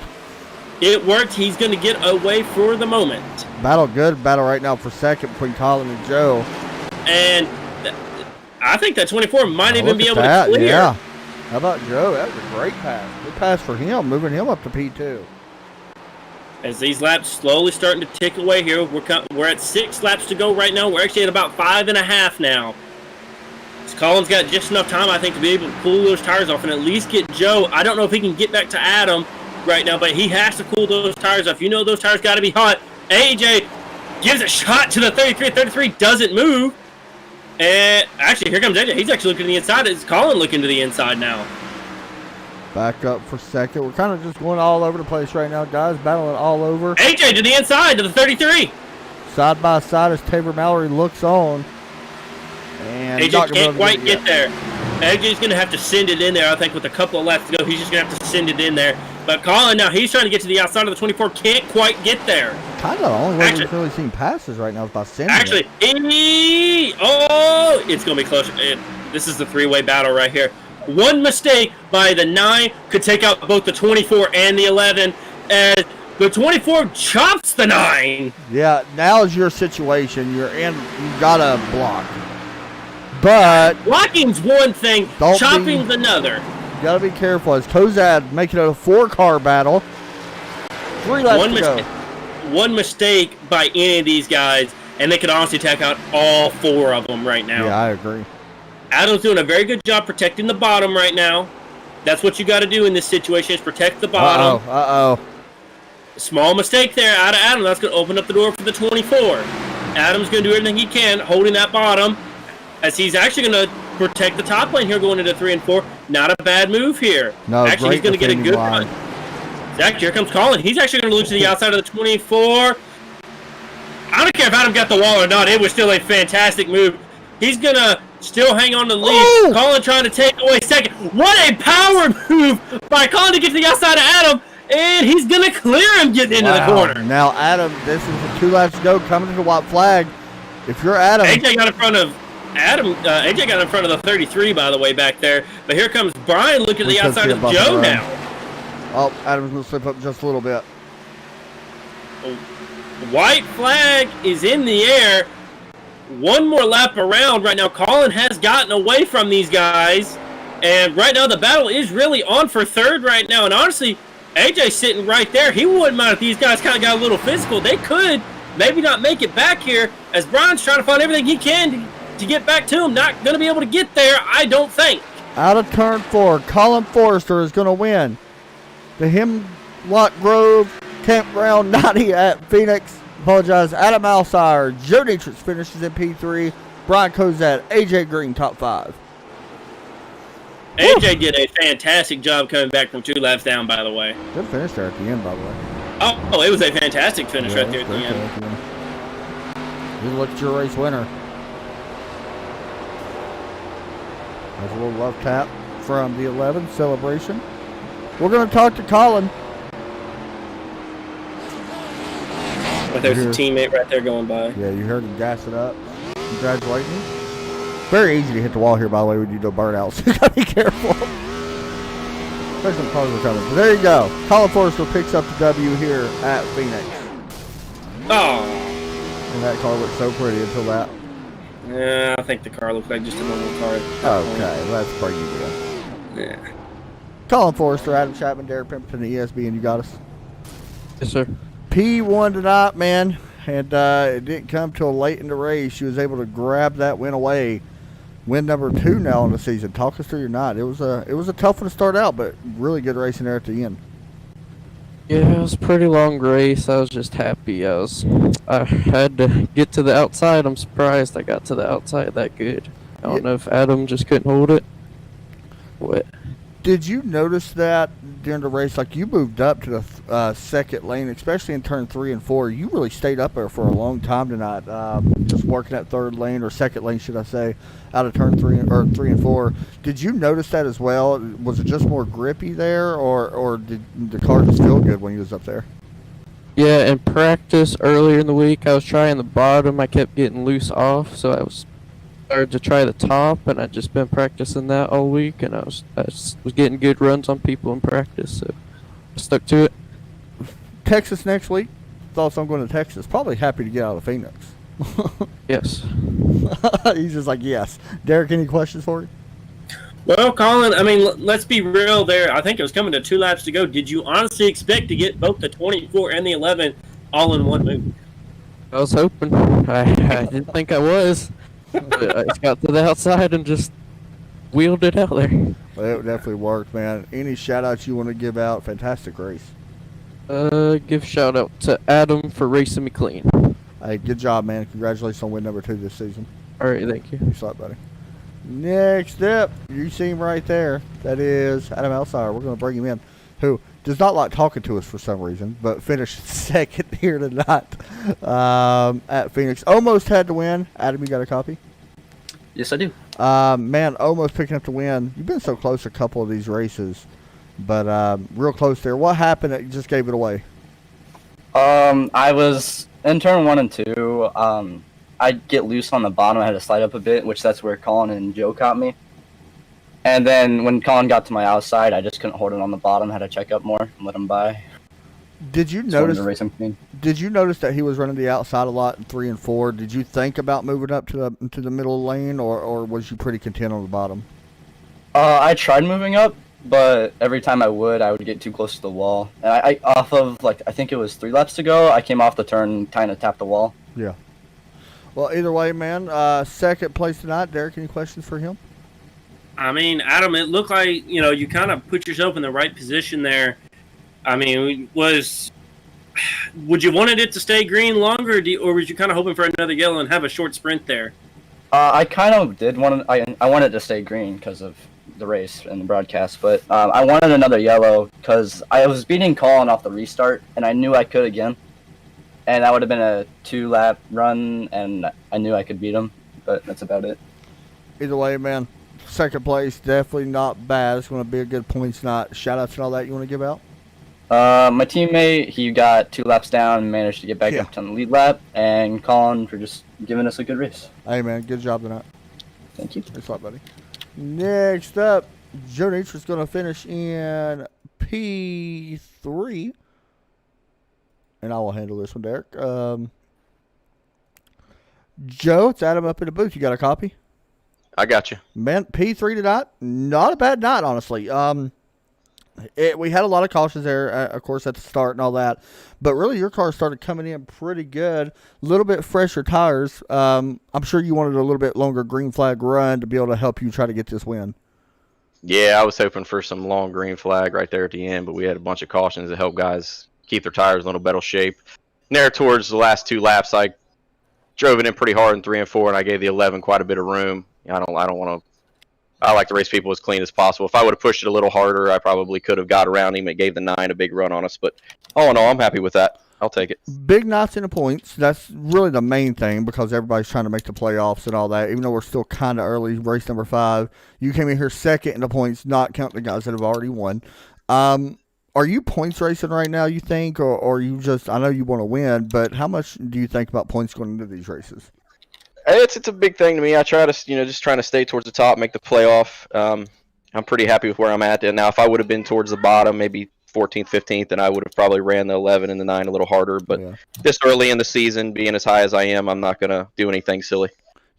It worked. He's going to get away for the moment. Battle good. Battle right now for second between Colin and Joe. And I think that 24 might even be able to clear. Yeah. How about Joe? That was a great pass. Good pass for him, moving him up to P2. As these laps slowly starting to tick away here, we're at 6 laps to go right now. We're actually at about 5.5 now. Colin's got just enough time, I think, to be able to pull those tires off and at least get Joe. I don't know if he can get back to Adam right now, but he has to cool those tires off. You know those tires got to be hot AJ gives a shot to the 33. 33 doesn't move. And actually, here comes AJ. He's actually looking to the inside. It's Colin looking to the inside now. Back up for second. We're kind of just going all over the place right now, guys. Battling all over. AJ to the inside to the 33. Side by side as Tabor Mallory looks on. And AJ can't quite get there. AJ's going to have to send it in there, I think, with a couple of laps to go. He's just going to have to send it in there. But Colin, now he's trying to get to the outside of the 24. Can't quite get there. Kind of the only way we've really seen passes right now is by sending it. It's going to be close. This is the three-way battle right here. One mistake by the 9 could take out both the 24 and the 11. As the 24 chops the 9. Yeah, now is your situation. You're in. You got to block. But blocking's one thing, chopping's another. You got to be careful as Kozad making it a 4-car battle. 3 laps to go. One mistake by any of these guys, and they could honestly take out all 4 of them right now. Yeah, I agree. Adam's doing a very good job protecting the bottom right now. That's what you got to do in this situation is protect the bottom. Uh-oh. Small mistake there out of Adam. That's going to open up the door for the 24. Adam's going to do everything he can holding that bottom as he's actually going to protect the top lane here going into 3 and 4. Not a bad move here. No, actually, he's going to get a good run. Zach, here comes Colin. He's actually going to lose to the outside of the 24. I don't care if Adam got the wall or not. It was still a fantastic move. He's going to still hang on to the lead. Colin trying to take away second. What a power move by Colin to get to the outside of Adam. And he's going to clear him getting into the corner. Now, Adam, this is the 2 laps to go coming to the white flag. If you're Adam. AJ got in front of Adam. AJ got in front of the 33, by the way, back there. But here comes Brian looking at the outside of Joe now. Oh, Adam's going to slip up just a little bit. White flag is in the air. One more lap around right now. Colin has gotten away from these guys. And right now the battle is really on for third right now. And honestly, AJ's sitting right there. He wouldn't mind if these guys kind of got a little physical. They could maybe not make it back here as Brian's trying to find everything he can to get back to him. Not going to be able to get there, I don't think. Out of turn 4, Colin Forrester is going to win the Hemlock Grove Campground 90 at Phoenix. Apologize. Adam Alsire, Joe Dietrich finishes in P3. Brian Kozad, AJ Green, top 5. AJ did a fantastic job coming back from 2 laps down, by the way. Good finish there at the end, by the way. Oh, it was a fantastic finish right there at the end. You look at your race winner. There's a little love tap from the 11 celebration. We're going to talk to Colin. But there's a teammate right there going by. Yeah, you heard him gas it up. Congratulating you. Very easy to hit the wall here, by the way, when you do burnouts. You gotta be careful. There's some cars are coming. But there you go. Colin Forrester picks up the W here at Phoenix. Oh. And that car looked so pretty until that. Yeah, I think the car looked like just a normal car. Okay, let's bring you in. Yeah. Colin Forrester, Adam Chapman, Derek Pimpleton, ESB, and you got us. Yes, sir. P1 tonight, man. And it didn't come till late in the race. She was able to grab that win away. Win number 2 now in the season. Talk us through your night. It was a tough one to start out, but really good racing there at the end. Yeah, it was a pretty long race. I was just happy. I had to get to the outside. I'm surprised I got to the outside that good. I don't know if Adam just couldn't hold it. What? Did you notice that during the race? Like, you moved up to the second lane, especially in turn 3 and 4. You really stayed up there for a long time tonight, just working that third lane, or second lane, should I say, out of turn 3 and 4. Did you notice that as well? Was it just more grippy there, or did the car just feel good when you was up there? Yeah, in practice earlier in the week, I was trying the bottom. I kept getting loose off, so I started to try the top, and I'd just been practicing that all week, and I was getting good runs on people in practice, so I stuck to it. Texas next week. Thoughts on going to Texas. Probably happy to get out of Phoenix. Yes. He's just like, yes. Derek, any questions for you? Well, Colin, I mean, let's be real there. I think it was coming to 2 laps to go. Did you honestly expect to get both the 24 and the 11 all in one move? I was hoping. I didn't think I was. But I just got to the outside and just wheeled it out there. Well, it definitely worked, man. Any shout-outs you want to give out? Fantastic race. Give shout out to Adam for racing me clean. Hey, good job, man. Congratulations on win number 2 this season. All right, thank you. Thanks a lot, buddy. Next up, you see him right there. That is Adam Alsire. We're going to bring him in, who does not like talking to us for some reason, but finished second here tonight at Phoenix. Almost had to win. Adam, you got a copy? Yes, I do. Man, almost picking up the win. You've been so close a couple of these races, but real close there. What happened that you just gave it away? I was in turn 1 and 2. I'd get loose on the bottom. I had to slide up a bit, which that's where Colin and Joe caught me. And then when Colin got to my outside, I just couldn't hold it on the bottom. Had to check up more and let him by. Did you Just wanted notice? to race him clean. Did you notice that he was running the outside a lot in 3 and 4? Did you think about moving up to the middle lane, or was you pretty content on the bottom? I tried moving up, but every time I would get too close to the wall. And I off of I think it was 3 laps to go, I came off the turn and kind of tapped the wall. Yeah. Well, either way, man. Second place tonight. Derek, any questions for him? I mean, Adam, it looked like, you kind of put yourself in the right position there. I mean, would you wanted it to stay green longer, or was you kind of hoping for another yellow and have a short sprint there? I kind of did want I wanted to stay green because of the race and the broadcast, but I wanted another yellow because I was beating Colin off the restart, and I knew I could again. And that would have been a 2-lap run, and I knew I could beat him, but that's about it. Either way, man. Second place, definitely not bad. It's going to be a good points night. Shout-outs and all that you want to give out? My teammate, he got 2 laps down and managed to get back up to the lead lap, and Colin for just giving us a good race. Hey, man, good job tonight. Thank you. Thanks a lot, buddy. Next up, Joe Nature's going to finish in P3. And I will handle this one, Derek. Joe, it's Adam up in the booth. You got a copy? I got you. Man, P3 tonight. Not a bad night, honestly. We had a lot of cautions there, of course, at the start and all that. But really, your car started coming in pretty good. A little bit fresher tires. I'm sure you wanted a little bit longer green flag run to be able to help you try to get this win. Yeah, I was hoping for some long green flag right there at the end, but we had a bunch of cautions to help guys keep their tires in a little better shape. And there towards the last 2 laps, I drove it in pretty hard in 3 and 4, and I gave the 11 quite a bit of room. I don't want to. I like to race people as clean as possible. If I would have pushed it a little harder, I probably could have got around him. It gave the 9 a big run on us, but all in all, I'm happy with that. I'll take it. Big nights in the points. That's really the main thing because everybody's trying to make the playoffs and all that. Even though we're still kind of early, race number 5, you came in here second in the points, not counting the guys that have already won. Are you points racing right now, you think, or you just, I know you want to win, but how much do you think about points going into these races? It's a big thing to me. I try to, just trying to stay towards the top, make the playoff. I'm pretty happy with where I'm at. And now if I would have been towards the bottom, maybe 14th, 15th, then I would have probably ran the 11 and the 9 a little harder. But this early in the season, being as high as I am, I'm not going to do anything silly.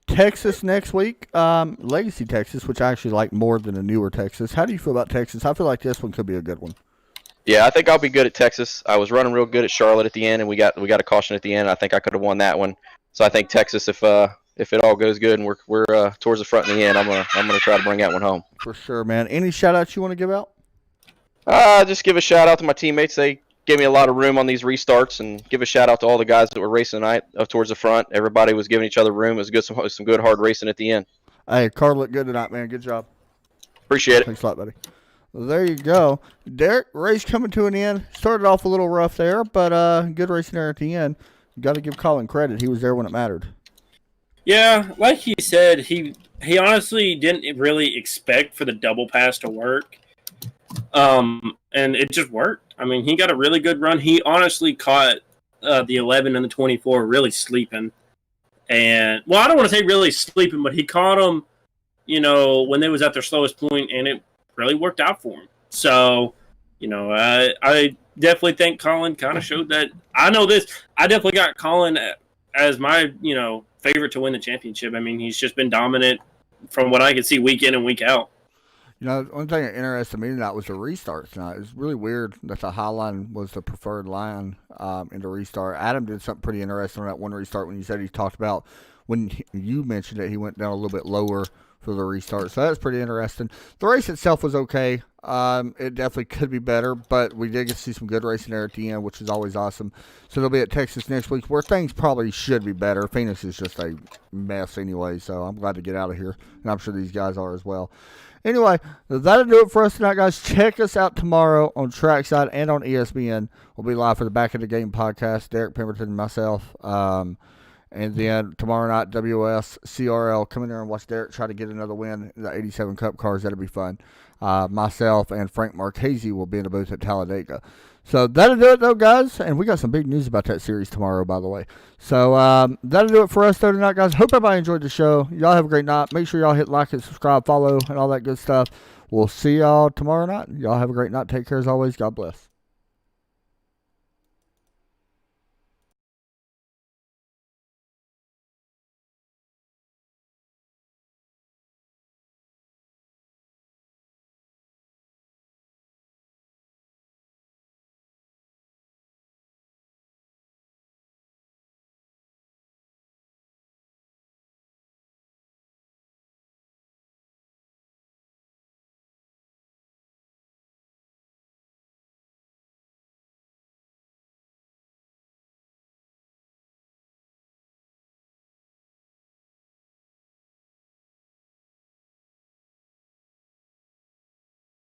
Texas next week, Legacy Texas, which I actually like more than the newer Texas. How do you feel about Texas? I feel like this one could be a good one. Yeah, I think I'll be good at Texas. I was running real good at Charlotte at the end, and we got a caution at the end. I think I could have won that one. So I think Texas, if it all goes good and we're towards the front in the end, I'm gonna try to bring that one home. For sure, man. Any shout outs you want to give out? Just give a shout out to my teammates. They gave me a lot of room on these restarts, and give a shout out to all the guys that were racing tonight up towards the front. Everybody was giving each other room. It was good, some good hard racing at the end. Hey, car looked good tonight, man. Good job. Appreciate it. Thanks a lot, buddy. Well, there you go. Derek, race coming to an end. Started off a little rough there, but good racing there at the end. Got to give Colin credit. He was there when it mattered. Yeah, like he said, he honestly didn't really expect for the double pass to work. And it just worked. I mean, he got a really good run. He honestly caught the 11 and the 24 really sleeping. And, well, I don't want to say really sleeping, but he caught them, when they was at their slowest point, and it really worked out for him. So, I definitely think Colin kind of showed that. I know this. I definitely got Colin as my, favorite to win the championship. I mean, he's just been dominant from what I could see week in and week out. The only thing that interested me tonight was the restarts tonight. It was really weird that the high line was the preferred line in the restart. Adam did something pretty interesting on that one restart when you said he talked about when you mentioned that he went down a little bit lower for the restart. So that's pretty interesting. The race itself was okay. It definitely could be better, but we did get to see some good racing there at the end, which is always awesome. So they'll be at Texas next week, where things probably should be better. Phoenix is just a mess anyway, so I'm glad to get out of here, and I'm sure these guys are as well. Anyway, that'll do it for us tonight, guys. Check us out tomorrow on Trackside and on ESPN. We'll be live for the Back of the Game podcast. Derek Pemberton and myself. And then tomorrow night, WS CRL. Come in there and watch Derek try to get another win in the 87 Cup cars. That'll be fun. Myself and Frank Marchese will be in the booth at Talladega. So that'll do it, though, guys. And we got some big news about that series tomorrow, by the way. So that'll do it for us, though, tonight, guys. Hope everybody enjoyed the show. Y'all have a great night. Make sure y'all hit like and subscribe, follow, and all that good stuff. We'll see y'all tomorrow night. Y'all have a great night. Take care as always. God bless.